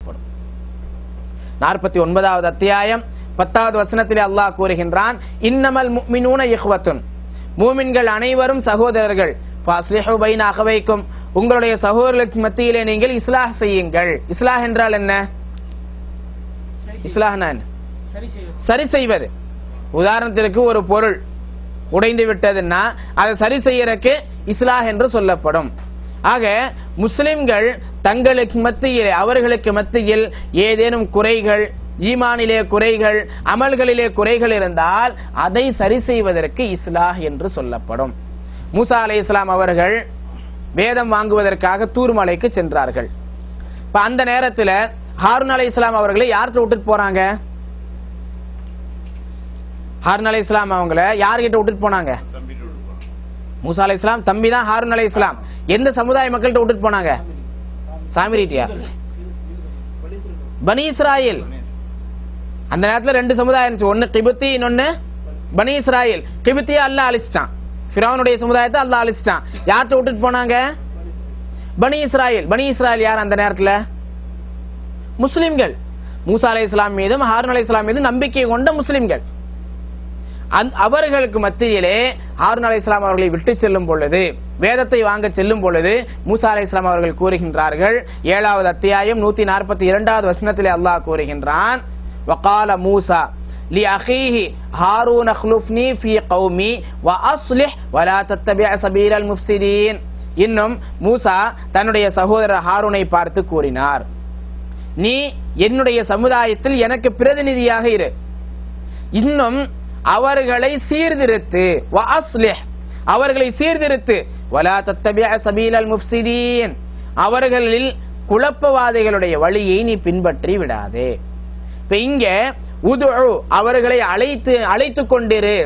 சொல்லப்படும். 49வது அத்தியாயம் 10வது வசனத்திலே அல்லாஹ் கூறுகின்றான், இன்னமல் முஃமினூன இஹ்வத்துன், மூமின்கள் அனைவரும் சகோதரர்கள். ஃபஸ்லிஹு பைன அஹவைக்கும், உங்களுடைய சகோதரர்களுக்கு மத்தியிலே நீங்கள் இஸ்லாஹ் செய்யுங்கள். இஸ்லாஹ் என்றால் என்ன? இஸ்லாஹ்னா என்ன? சரி செய்வது. உதாரணத்திற்கு ஒரு பொருள் உடைந்து விட்டதுன்னா அதை சரி செய்யறதுக்கு இஸ்லாஹ் என்று சொல்லப்படும். ஆக முஸ்லிம்கள் தங்களுக்கு மத்தியில், அவர்களுக்கு மத்தியில் ஏதேனும் குறைகள், ஈமானிலே குறைகள், அமல்களிலே குறைகள் இருந்தால் அதை சரி செய்வதற்கு இஸ்லாஹ் என்று சொல்லப்படும். மூசா அலைஹிஸ்ஸலாம் அவர்கள் வேதம் வாங்குவதற்காக தூர் மலைக்கு சென்றார்கள். இப்ப அந்த நேரத்துல ஹாரூன் அலைஹிஸ்ஸலாம் அவர்களை யார்கிட்ட விட்டுட்டு போறாங்க? ஹாரூன் அலைஹிஸ்ஸலாம் அவங்கள யார்கிட்ட விட்டுட்டு போனாங்க? மூசா அலைஹிஸ்ஸலாம் தம்பி தான் ஹாரூன் அலைஹிஸ்ஸலாம். எந்த சமுதாய மக்கள்கிட்ட விட்டுட்டு போனாங்க? சாமிரிட்டியா? பனி இஸ்ராயில். அந்த நேரத்துல ரெண்டு சமுதாயம் இருந்துச்சு, ஒன்னு கிபித்தி, இன்னொன்னு பனி இஸ்ராயில். கிபித்தியா அல்லாஹ் அழிச்சிட்டான், ஃபிரௌனுடைய சமுதாயத்தை அல்லாஹ் அழிச்சிட்டான். யார்கிட்ட விட்டுட்டு போனாங்க? பனி இஸ்ராயில். பனி இஸ்ராயில் யார் அந்த நேரத்துல? முஸ்லிம்கள். மூசா அலைஹிஸ்ஸலாம் மீதும் ஹாரூன் அலைஹிஸ்ஸலாம் மீதும் நம்பிக்கை கொண்ட முஸ்லிம்கள். அவர்களுக்கு மத்தியிலே ஹாரூன் அலைஹிஸ்ஸலாம் அவர்களை விட்டு செல்லும் பொழுது, வேதத்தை வாங்க செல்லும் பொழுது மூசா அலைஹிஸ்ஸலாம் அவர்கள் கூறுகின்றார்கள், 7வது அத்தியாயம் 142வது வசனத்திலே அல்லாஹ் கூறுகின்றான், வகால மூசா லி அஹீஹி ஹாரூன் அக்லுஃப்னி ஃபீ கௌமி வ அஸ்லிஹ் வலா தத்தபி' சபீலல் முஃப்ஸிதீன். இன்னும் மூசா தன்னுடைய சகோதரர் ஹாரூனை பார்த்து கூறினார், நீ என்னுடைய சமுதாயத்தில் எனக்கு பிரதிநிதியாக இரு, இன்னும் அவர்களை சீர்திருத்து, வ அஸ்லிஹ், அவர்களை சீர்திருத்து, வலா தத்தபி' சபீலல் முஃப்ஸிதீன், அவர்களில் குழப்பவாதிகளுடைய வழியை நீ பின்பற்றி விடாதே. இப்ப இங்க உதுஉ, அவர்களை அழைத்து கொண்டிரு,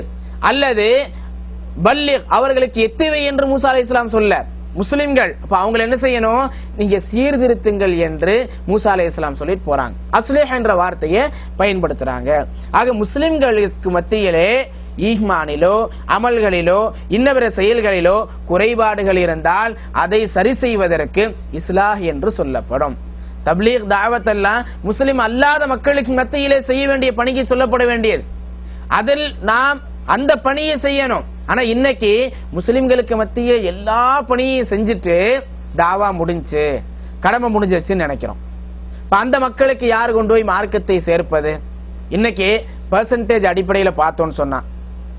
அல்லது பல்லிக், அவர்களுக்கு எத்துவை என்று மூசா அலைஹிஸ்ஸலாம் சொல்ல முஸ்லிம்கள். அப்ப அவங்க என்ன செய்யணும்? நீங்க சீர்திருத்துங்கள் என்று மூசா அலைஹிஸ்ஸலாம் சொல்லிட்டு போறாங்க. அஸ்லிஹ் என்ற வார்த்தையை பயன்படுத்துறாங்க. ஆக முஸ்லிம்களுக்கு மத்தியிலே ஈமானிலோ அமல்களிலோ இன்னபிற செயல்களிலோ குறைபாடுகள் இருந்தால் அதை சரி செய்வதற்கு இஸ்லாஹ் என்று சொல்லப்படும். தப்லீக் தாவத் எல்லாம் முஸ்லிம் அல்லாத மக்களுக்கு மத்தியிலே செய்ய வேண்டிய பணிக்கு சொல்லப்பட வேண்டியது. அதில் நாம் அந்த பணியை செய்யணும். ஆனா இன்னைக்கு முஸ்லிம்களுக்கு மத்திய எல்லா பணியையும் செஞ்சுட்டு தாவா முடிஞ்சு, கடமை முடிஞ்சிருச்சுன்னு நினைக்கிறோம். அந்த மக்களுக்கு யார் கொண்டு போய் மார்க்கத்தை சேர்ப்பது? இன்னைக்கு பெர்சன்டேஜ் அடிப்படையில் பார்த்தோம்னு சொன்னா,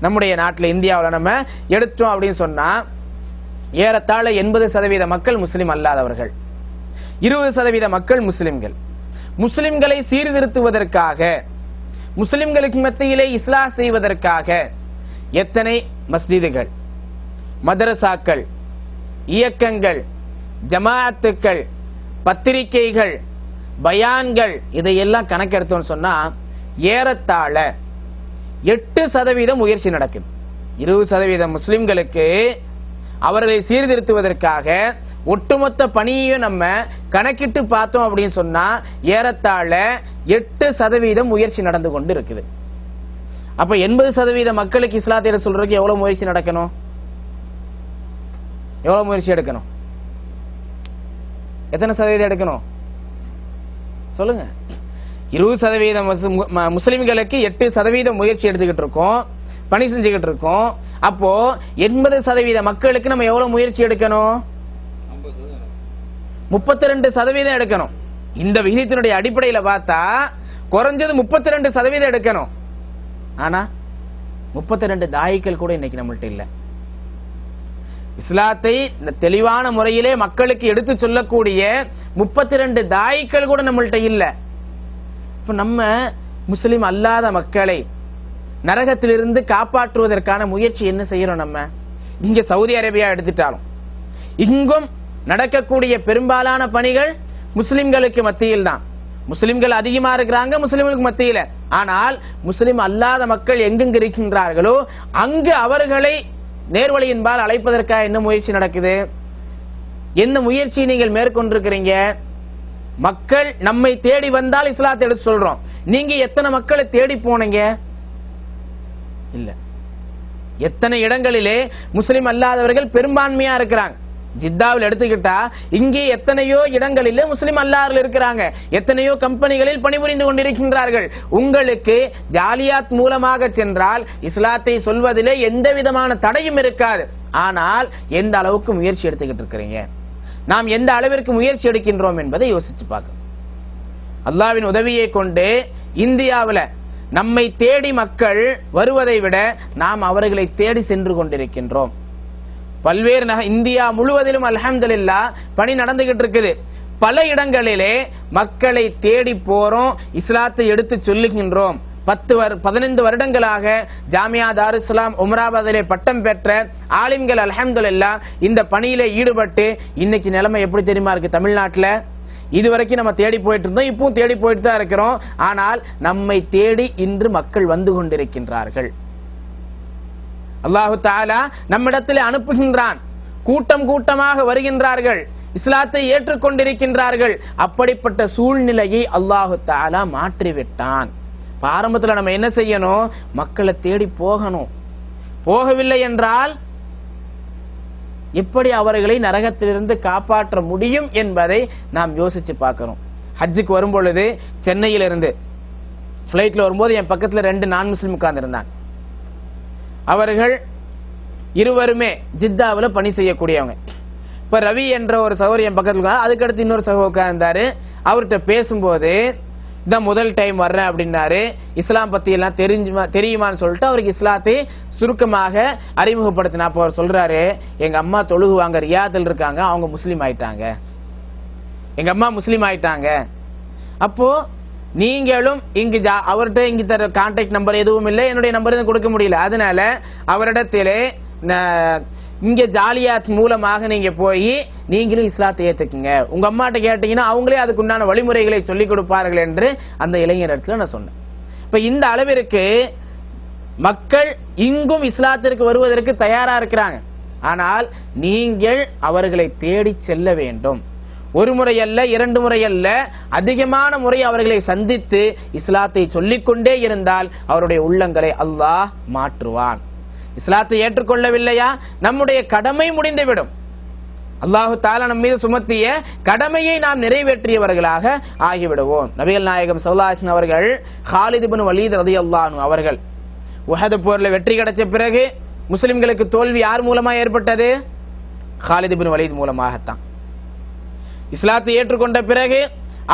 நம்முடைய நாட்டில் இந்தியாவில் நம்ம எடுத்தோம் அப்படின்னு சொன்னா ஏறத்தாழ 80% மக்கள் முஸ்லிம் அல்லாதவர்கள், 20% மக்கள் முஸ்லிம்கள். முஸ்லிம்களை சீர்திருத்துவதற்காக, முஸ்லிம்களுக்கு மத்தியிலே இஸ்லாஹ் செய்வதற்காக எத்தனை மஸ்ஜிதுகள், மதரசாக்கள், இயக்கங்கள், ஜமாஅத்துக்கள், பத்திரிகைகள், பயான்கள், இதையெல்லாம் கணக்கெடுத்தோம்னு சொன்னா ஏறத்தாழ 8% முயற்சி நடக்குது. 20% முஸ்லிம்களுக்கு அவர்களை சீர்திருத்துவதற்காக ஒட்டுமொத்த பணியையும் நம்ம கணக்கிட்டு பார்த்தோம் அப்படின்னு சொன்னா ஏறத்தாழ 8% முயற்சி நடந்து கொண்டு இருக்குது. அப்ப 80% மக்களுக்கு இஸ்லாத்தை சொல்றதுக்கு எவ்வளவு முயற்சி நடக்கணும்? எவ்வளவு முயற்சி எடுக்கணும்? எத்தனை சதவீதம் எடுக்கணும் சொல்லுங்க? 20% முஸ்லிம்களுக்கு 8% முயற்சி எடுத்துக்கிட்டு இருக்கோம், பணி செஞ்சுக்கிட்டு இருக்கோம். அப்போ 80% மக்களுக்கு நம்ம எவ்வளவு முயற்சி எடுக்கணும்? 32% எடுக்கணும். இந்த விகிதத்தினுடைய அடிப்படையில பார்த்தா குறைஞ்சது 32% எடுக்கணும். ஆனா 32 தாயிகள் கூட இன்னைக்கு நம்மள்ட்ட இல்ல. இஸ்லாத்தை தெளிவான முறையிலே மக்களுக்கு எடுத்து சொல்லக்கூடிய 32 தாயிகள் கூட நம்மள்ட்ட இல்ல. இப்ப நம்ம முஸ்லிம் அல்லாத மக்களை நரகத்திலிருந்து காப்பாற்றுவதற்கான முயற்சி என்ன செய்யறோம்? நம்ம இங்க சவுதி அரேபியா எடுத்துட்டாலும் இங்கும் நடக்கக்கூடிய பெரும்பாலான பணிகள் முஸ்லிம்களுக்கு மத்தியில் தான். முஸ்லிம்கள் அதிகமா இருக்கிறாங்க முஸ்லிம்களுக்கு மத்தியில. ஆனால் முஸ்லிம் அல்லாத மக்கள் எங்கெங்க இருக்கின்றார்களோ அங்கு அவர்களை நேர்வழியின்பால் அழைப்பதற்காக என்ன முயற்சி நடக்குது? என்ன முயற்சி நீங்கள் மேற்கொண்டிருக்கிறீங்க? மக்கள் நம்மை தேடி வந்தால் இஸ்லாத்தை எடுத்து சொல்றோம். நீங்க எத்தனை மக்களை தேடி போனீங்க? இல்ல. எத்தனை இடங்களிலே முஸ்லிம் அல்லாதவர்கள் பெரும்பான்மையா இருக்கிறாங்க. ஜித்தாவில் எடுத்துக்கிட்டா இங்கே எத்தனையோ இடங்களில் முஸ்லிம் அல்லாஹ்கள் இருக்கிறாங்க, எத்தனையோ கம்பெனிகளில் பணிபுரிந்து கொண்டிருக்கின்றார்கள். உங்களுக்கு ஜாலியாத் மூலமாக சென்றால் இஸ்லாத்தை சொல்வதிலே எந்த விதமான தடையும் இருக்காது. ஆனால் எந்த அளவுக்கு முயற்சி எடுத்துக்கிட்டு இருக்கிறீங்க, நாம் எந்த அளவிற்கு முயற்சி எடுக்கின்றோம் என்பதை யோசிச்சு பார்க்கணும். அல்லாஹ்வின் உதவியை கொண்டு இந்தியாவில் நம்மை தேடி மக்கள் வருவதை விட நாம் அவர்களை தேடி சென்று கொண்டிருக்கின்றோம். பல்வேறு இந்தியா முழுவதிலும் அல்ஹம்துலில்லாஹ் பணி நடந்துகிட்டு இருக்குது. பல இடங்களிலே மக்களை தேடி போறோம், இஸ்லாத்தை எடுத்து சொல்லுகின்றோம். 15 வருடங்களாக ஜாமியா தாருல் இஸ்லாம் உம்ராபாதிலே பட்டம் பெற்ற ஆலிம்கள் அல்ஹம்துலில்லாஹ் இந்த பணியிலே ஈடுபட்டு இன்னைக்கு நிலைமை எப்படி தெரியுமா இருக்கு தமிழ்நாட்டில்? இதுவரைக்கும் நம்ம தேடி போயிட்டு இருந்தோம், இப்பவும் தேடி போயிட்டு தான் இருக்கிறோம். ஆனால் நம்மை தேடி இன்று மக்கள் வந்து கொண்டிருக்கின்றார்கள். அல்லாஹு தஆலா நம்மிடத்தில் அனுப்புகின்றான், கூட்டம் கூட்டமாக வருகின்றார்கள், இஸ்லாத்தை ஏற்றுக்கொண்டிருக்கின்றார்கள். அப்படிப்பட்ட சூழ்நிலையை அல்லாஹு தஆலா மாற்றிவிட்டான். ஆரம்பத்தில் நம்ம என்ன செய்யணும்? மக்களை தேடி போகணும். போகவில்லை என்றால் எப்படி அவர்களை நரகத்திலிருந்து காப்பாற்ற முடியும் என்பதை நாம் யோசிச்சு பார்க்கிறோம். ஹஜ்ஜுக்கு வரும் பொழுது சென்னையிலிருந்து பிளைட்ல வரும்போது என் பக்கத்துல 2 நான் முஸ்லிம் உட்கார்ந்து இருந்தாங்க. அவர்கள் இருவருமே ஜித்தாவில் பணி செய்யக்கூடியவங்க. இப்ப ரவி என்ற ஒரு சகோதரி என் பக்கத்துல, அதுக்கடுத்து இன்னொரு சகோதரி உட்கார்ந்தாரு. அவர்கிட்ட பேசும்போது இதான் முதல் டைம் வர்றேன் அப்படின்னாரு. இஸ்லாம் பத்தி எல்லாம் தெரியுமான்னு சொல்லிட்டு அவருக்கு இஸ்லாத்தை சுருக்கமாக அறிமுகப்படுத்தினா. அப்போ அவர் சொல்றாரு, எங்க அம்மா தொழுகுவாங்க, ரியாதில் இருக்காங்க, அவங்க முஸ்லீம் ஆயிட்டாங்க, எங்க அம்மா முஸ்லீம் ஆயிட்டாங்க. அப்போ நீங்களும் இங்கு அவர்கிட்ட இங்க தர கான்டாக்ட் நம்பர் எதுவும் இல்லை, என்னுடைய நம்பர் எதுவும் கொடுக்க முடியல. அதனால அவரிடத்திலே இங்க ஜாலியாத் மூலமாக நீங்க போய் நீங்களும் இஸ்லாத்தை ஏத்துக்குங்க, உங்க அம்மாட்ட கேட்டீங்கன்னா அவங்களே அதுக்குண்டான வழிமுறைகளை சொல்லிக் கொடுப்பார்கள் என்று அந்த இளைஞரிடத்துல நான் சொன்னேன். இப்ப இந்த அளவிற்கு மக்கள் இங்கும் இஸ்லாத்திற்கு வருவதற்கு தயாரா இருக்கிறாங்க. ஆனால் நீங்கள் அவர்களை தேடி செல்ல வேண்டும். ஒரு முறை அல்ல, 2 முறை அல்ல, அதிகமான முறை அவர்களை சந்தித்து இஸ்லாத்தை சொல்லிக்கொண்டே இருந்தால் அவருடைய உள்ளங்களை அல்லாஹ் மாற்றுவான். இஸ்லாத்தை ஏற்றுக்கொள்ளவில்லையா, நம்முடைய கடமை முடிந்துவிடும். அல்லாஹு தஆலா நம் மீது சுமத்திய கடமையை நாம் நிறைவேற்றியவர்களாக ஆகிவிடுவோம். நபிகள் நாயகம் ஸல்லல்லாஹு அலைஹி வஸல்லம் அவர்கள் காலித் இப்னு வலீத் ரலியல்லாஹு அன்ஹு அவர்கள் உஹது போர்ல வெற்றி கிடைச்ச பிறகு முஸ்லிம்களுக்கு தோல்வி யார் மூலமா ஏற்பட்டது? காலித் இப்னு வலீத் மூலமாகத்தான். இஸ்லாத்தை ஏற்றுக்கொண்ட பிறகு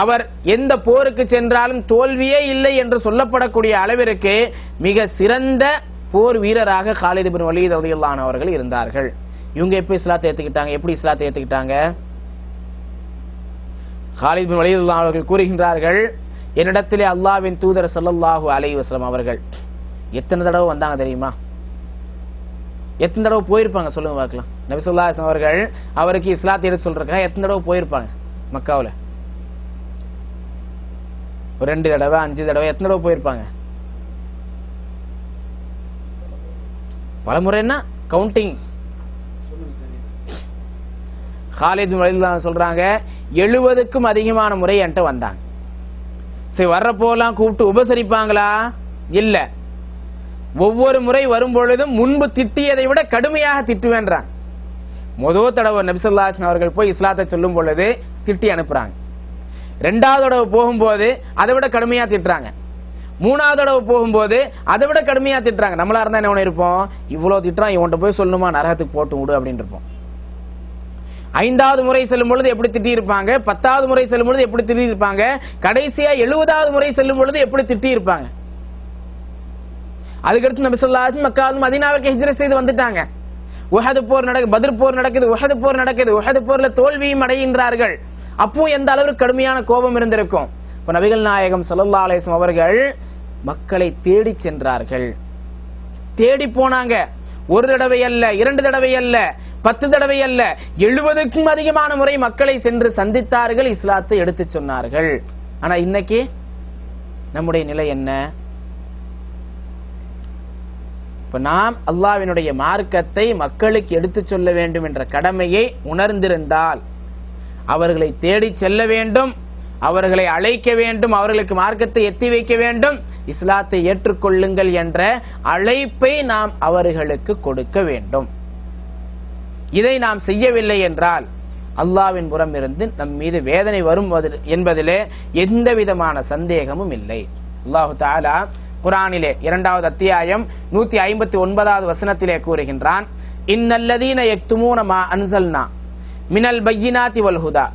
அவர் எந்த போருக்கு சென்றாலும் தோல்வியே இல்லை என்று சொல்லப்படக்கூடிய அளவிற்கு மிக சிறந்த போர் வீரராக காலித் இப்னு வலீத் ரலியல்லாஹு அன்ஹு அவர்கள் இருந்தார்கள். இவங்க எப்ப இஸ்லாத்தை ஏத்துக்கிட்டாங்க? எப்படி இஸ்லாத்தை ஏத்துக்கிட்டாங்க? காலித் இப்னு வலீத் ரலியல்லாஹு அன்ஹு அவர்கள் கூறுகின்றார்கள், என்னிடத்திலே அல்லாஹ்வின் தூதர் ஸல்லல்லாஹு அலைஹி வஸல்லம் அவர்கள் எத்தனை தடவை வந்தாங்க தெரியுமா? எத்தனை தடவை போயிருப்பாங்க சொல்லுங்க பார்க்கலாம். நபி ஸல்லல்லாஹு அலைஹி வஸல்லம் அவர்கள் அவருக்கு இஸ்லாத்தை எடுத்து சொல்றதுக்காக எத்தனை தடவை போயிருப்பாங்க மக்காவுல? ஒரு 2 தடவை 5 தடவை எத்தனை தடவை போயிருப்பாங்க? பலமுறைன்னா கவுண்டிங். காலித் இப்னு வலீத் சொல்றாங்க 70க்கும் அதிகமான முறை என்கிட்ட வந்தாங்க. சரி, வர்றப்போலாம் கூப்பிட்டு உபசரிப்பாங்களா? இல்ல. ஒவ்வொரு முறை வரும் பொழுதும் முன்பு திட்டியதை விட கடுமையாக திட்டுவேன்றாங்க. முதல் தடவை நபி ஸல்லல்லாஹு அலைஹி வஸல்லம் அவர்கள் போய் இஸ்லாத்தை சொல்லும் பொழுது திட்டி அனுப்புறாங்க. 2வது தடவை போகும்போது அதை விட கடுமையா திட்டுறாங்க. 3வது தடவை போகும்போது அதை விட கடுமையா திட்டுறாங்க. நம்மளா இருந்தா என்ன இருப்போம்? இவ்வளவு திட்டுறான், இவன்கிட்ட போய் சொல்லணுமா, நரகத்துக்கு போட்டு விடு அப்படின்னு இருப்போம். 5வது முறை செல்லும் பொழுது எப்படி திட்டி இருப்பாங்க, 10வது முறை செல்லும் பொழுது எப்படி திட்டி இருப்பாங்க, கடைசியா 70வது முறை செல்லும் பொழுது எப்படி திட்டி இருப்பாங்க. அதுக்கடுத்து நபி ஸல்லல்லாஹு அலைஹி வஸல்லம் மக்காவிலிருந்து மதீனாவிற்கு ஹிஜ்ரத் செய்து வந்துட்டாங்க. உஹது போர் நடக்குது, பத்ர் போர் நடக்குது, உஹது போர் நடக்குது. உஹது போர்ல தோல்வியும் அடைகின்றார்கள். அப்போ எந்த அளவுக்கு கடுமையான கோபம் இருந்திருக்கும். இப்ப நபிகள் நாயகம் ஸல்லல்லாஹு அலைஹி வஸல்லம் அவர்கள் மக்களை தேடி சென்றார்கள். தேடி போனாங்க. ஒரு தடவை அல்ல, 2 தடவை அல்ல, 10 தடவை அல்ல, 70க்கும் அதிகமான முறை மக்களை சென்று சந்தித்தார்கள், இஸ்லாத்தை எடுத்து சொன்னார்கள். ஆனா இன்னைக்கு நம்முடைய நிலை என்ன? இப்ப நாம் அல்லாஹ்வினுடைய மார்க்கத்தை மக்களுக்கு எடுத்து சொல்ல வேண்டும் என்ற கடமையை உணர்ந்திருந்தால் அவர்களை தேடி செல்ல வேண்டும், அவர்களை அழைக்க வேண்டும், அவர்களுக்கு மார்க்கத்தை எத்தி வைக்க வேண்டும், இஸ்லாத்தை ஏற்றுக்கொள்ளுங்கள் என்ற அழைப்பை நாம் அவர்களுக்கு கொடுக்க வேண்டும். இதை நாம் செய்யவில்லை என்றால் அல்லாஹ்வின் புறம் இருந்து நம் மீது வேதனை வரும் என்பதிலே எந்த விதமான சந்தேகமும் இல்லை. அல்லாஹு தஆலா குர்ஆனிலே 2வது அத்தியாயம் 159வது வசனத்திலே கூறுகின்றான், இன்னல்லதீன யக்துமூன மா அன்ஸல்னா மினல் பய்யினாத்தி வல் ஹுதா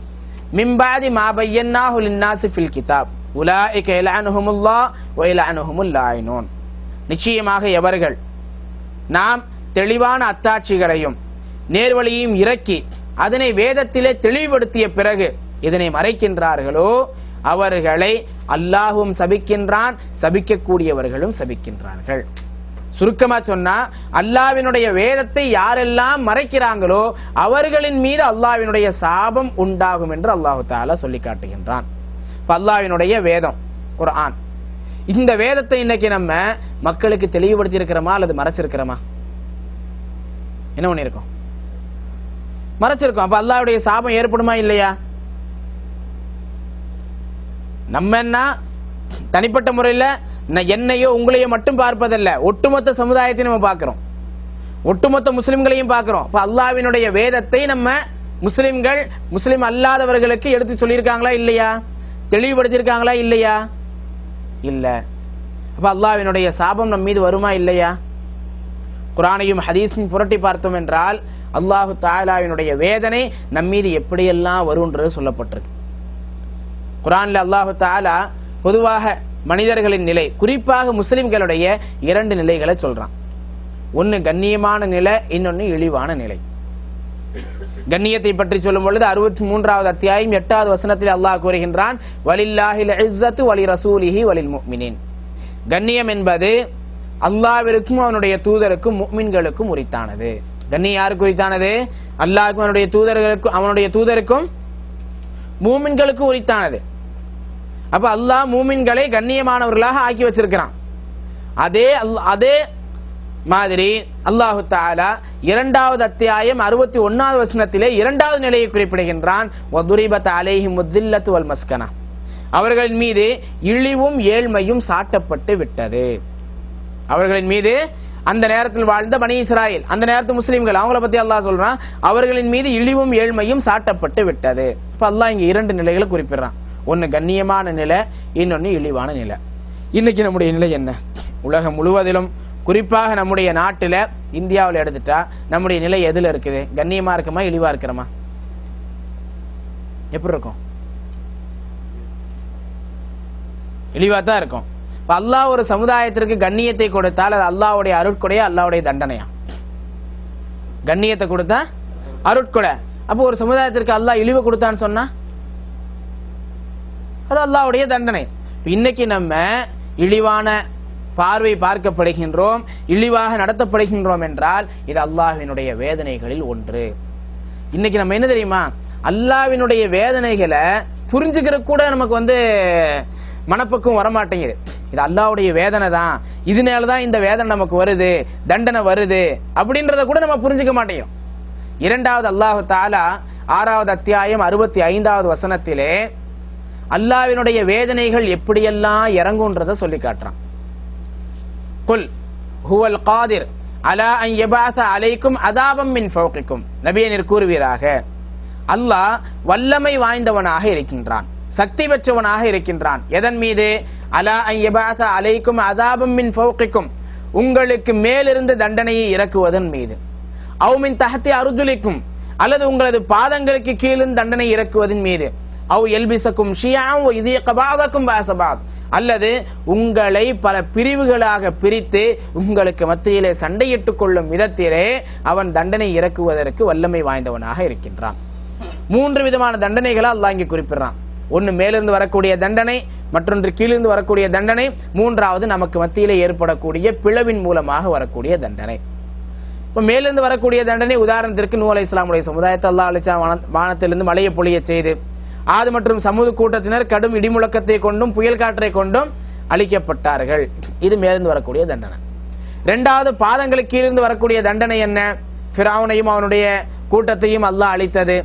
மின் பஅதி மா பய்யன்னாஹு லின்னாஸி ஃபில் கிதாப் உலாயிக யலஅனுஹுமுல்லாஹ் வ யலஅனுஹுமுல் லாயினூன். நிச்சயமாக எவர்கள் நாம் தெளிவான அத்தாட்சிகளையும் நேர்வழியையும் இறக்கி அதனை வேதத்திலே தெளிவுபடுத்திய பிறகு இதனை மறைக்கின்றார்களோ அவர்களை அல்லாஹ்வும் சபிக்கின்றான், சபிக்கக்கூடியவர்களும் சபிக்கின்றார்கள். சுருக்கமா சொன்னா அல்லாஹ்வினுடைய வேதத்தை யாரெல்லாம் மறைக்கிறாங்களோ அவர்களின் மீது அல்லாஹ்வினுடைய சாபம் உண்டாகும் என்று அல்லாஹு தஆலா சொல்லி காட்டுகின்றான். அல்லாஹ்வினுடைய வேதம் குர்ஆன், இந்த வேதத்தை இன்னைக்கு நம்ம மக்களுக்கு தெளிவுபடுத்தி இருக்கிறோமா அல்லது மறைச்சிருக்கிறோமா? என்ன பண்ணிருக்கோம்? மறைச்சிருக்கோம். அப்ப அல்லாஹ்வுடைய சாபம் ஏற்படுமா இல்லையா? நம்ம என்ன தனிப்பட்ட முறையில் என்னையோ உங்களையோ மட்டும் பார்ப்பதல்ல, ஒட்டுமொத்த சமுதாயத்தை நம்ம பார்க்கிறோம், ஒட்டுமொத்த முஸ்லிம்களையும் பார்க்கிறோம். அப்ப அல்லாஹ்வினுடைய வேதத்தை நம்ம முஸ்லிம்கள் முஸ்லிம் அல்லாதவர்களுக்கு எடுத்து சொல்லியிருக்காங்களா இல்லையா? தெளிவுபடுத்தியிருக்காங்களா இல்லையா? இல்ல. அப்ப அல்லாஹ்வினுடைய சாபம் நம் மீது வருமா இல்லையா? குர்ஆனையும் ஹதீஸையும் புரட்டி பார்த்தோம் என்றால் அல்லாஹு தஆலாவினுடைய வேதனை நம் மீது எப்படியெல்லாம் வரும்ன்றது சொல்லப்பட்டிருக்கு. குர்ஆன்ல அல்லாஹு தஆலா பொதுவாக மனிதர்களின் நிலை, குறிப்பாக முஸ்லிம்களுடைய 2 நிலைகளை சொல்றான். ஒன்னு கண்ணியமான நிலை, இன்னொன்னு இழிவான நிலை. கண்ணியத்தை பற்றி சொல்லும் பொழுது 63வது அத்தியாயம் 8வது வசனத்தில் அல்லாஹ் கூறுகின்றான், வலில்லாஹில் இஸ்ஸத்து வலி ரசூலிஹி வலில் முஃமினீன். கண்ணியம் என்பது அல்லாஹ்விற்கும் அவனுடைய தூதருக்கும் முஃமின்களுக்கும் உரித்தானது. கண்ணியம் யாருக்கு உரித்தானது? அல்லாஹ்வுக்கும் அவனுடைய தூதருக்கும் மூமின்களுக்கும் உரித்தானது. அப்ப அல்லாஹ் மூமின்களை கண்ணியமானவர்களாக ஆக்கி வச்சிருக்கிறான். அதே மாதிரி அல்லாஹு தஆலா 2வது அத்தியாயம் 61வது வசனத்திலே 2வது நிலையை குறிப்பிடுகின்றான், வதுரிபத் அலைஹிம் முதில்லத்து வல் மஸ்கனா. அவர்களின் மீது இழிவும் ஏழ்மையும் சாட்டப்பட்டு விட்டது. அவர்களின் மீது அந்த நேரத்தில் வாழ்ந்த பனி இஸ்ராயேல், அந்த நேரத்து முஸ்லிம்கள், அவங்கள பத்தி அல்லாஹ் சொல்றான், அவர்களின் மீது இழிவும் ஏழ்மையும் சாட்டப்பட்டு விட்டது. இப்ப அல்லாஹ் இங்க 2 நிலைகளை குறிப்பிடுறான். ஒன்னு கண்ணியமான நிலை, இன்னொன்னு இழிவான நிலை. இன்னைக்கு நம்முடைய நிலை என்ன? உலகம் முழுவதிலும் குறிப்பாக நம்முடைய நாட்டில இந்தியாவில் எடுத்துட்டா நம்முடைய நிலை எதுல இருக்குது? கண்ணியமா இருக்குமா இழிவா இருக்கிறோமா? எப்படி இருக்கும்? இழிவா தான் இருக்கும். அல்லாஹ் ஒரு சமுதாயத்திற்கு கண்ணியத்தை கொடுத்தால் அது அல்லாஹ்வுடைய அருட்கொடையா அல்லாஹ்வுடைய தண்டனையா? கண்ணியத்தை கொடுத்தா அருட்கொடை. அப்போ ஒரு சமுதாயத்திற்கு அல்லாஹ் இழிவு கொடுத்தான்னு சொன்னா அது அல்லாஹ்வுடைய தண்டனை. இன்னைக்கு நம்ம இழிவான பார்வை பார்க்கப்படுகின்றோம், இழிவாக நடத்தப்படுகின்றோம் என்றால் இது அல்லாஹ்வினுடைய வேதனைகளில் ஒன்று. இன்னைக்கு நம்ம என்ன தெரியுமா, அல்லாஹ்வினுடைய வேதனைகளை புரிஞ்சுக்கிற கூட நமக்கு மனப்பக்குவம் வரமாட்டேங்குது. இது அல்லாஹ்வுடைய வேதனை தான், இதனாலதான் இந்த வேதனை நமக்கு வருது, தண்டனை வருது அப்படின்றத கூட நம்ம புரிஞ்சுக்க மாட்டேங்கிறோம். 2வது அல்லாஹு தஆலா 6வது அத்தியாயம் 65வது வசனத்திலே அல்லாஹ்வினுடைய வேதனைகள் எப்படியெல்லாம் இறங்கும்ன்றத சொல்லி காட்டுறான். குல் ஹுவல் காதிர் அலா அன் யபஅஸ அலைக்கும் அஸாபம் மின் ஃபௌகிக்கும். நபியே நீர் கூறுவீராக, அல்லாஹ் வல்லமை வாய்ந்தவனாக இருக்கின்றான், சக்தி பெற்றவனாக இருக்கின்றான். எதன் மீது? அலா அன் யபஅஸ அலைக்கும் அஸாபம் மின் ஃபௌகிக்கும், உங்களுக்கு மேலிருந்து தண்டனையை இறக்குவதன் மீது. அவ் மின் தஹ்தி அர்ஜுலிக்கும், அல்லது உங்களது பாதங்களுக்கு கீழிருந்து தண்டனை இறக்குவதன் மீது. அவ் யல்பிஸக்கும் ஷியஅன் வ யுதீக பஅதக்கும் பஅஸ பஅத், அல்லது உங்களை பல பிரிவுகளாக பிரித்து உங்களுக்கு மத்தியிலே சண்டையிட்டுக் கொள்ளும் விதத்திலே அவன் தண்டனை இறக்குவதற்கு வல்லமை வாய்ந்தவனாக இருக்கின்றான். 3 விதமான தண்டனைகளை அல்லாஹ் இங்கே குறிப்பிடுறான். ஒன்னு மேலிருந்து வரக்கூடிய தண்டனை, மற்றொன்று கீழிருந்து வரக்கூடிய தண்டனை, 3வது நமக்கு மத்தியிலே ஏற்படக்கூடிய பிளவின் மூலமாக வரக்கூடிய தண்டனை. இப்ப மேலிருந்து வரக்கூடிய தண்டனை, உதாரணத்திற்கு நூஹ் அலைஹிஸ்ஸலாமுடைய சமுதாயத்தை அல்லாஹ் அழிச்சா, வானத்திலிருந்து மழையை பொழிய செய்து ஆது மற்றும் சமூக கூட்டத்தினர் கடும் இடிமுழக்கத்தை கொண்டும் புயல் காற்றை கொண்டும் அழிக்கப்பட்டார்கள். இது மேலிருந்து வரக்கூடிய தண்டனை. 2வது பாதங்களுக்கு கீழிருந்து வரக்கூடிய தண்டனை என்ன? ஃபிரௌனையும் அவனுடைய கூட்டத்தையும் அல்லாஹ் அழித்தது,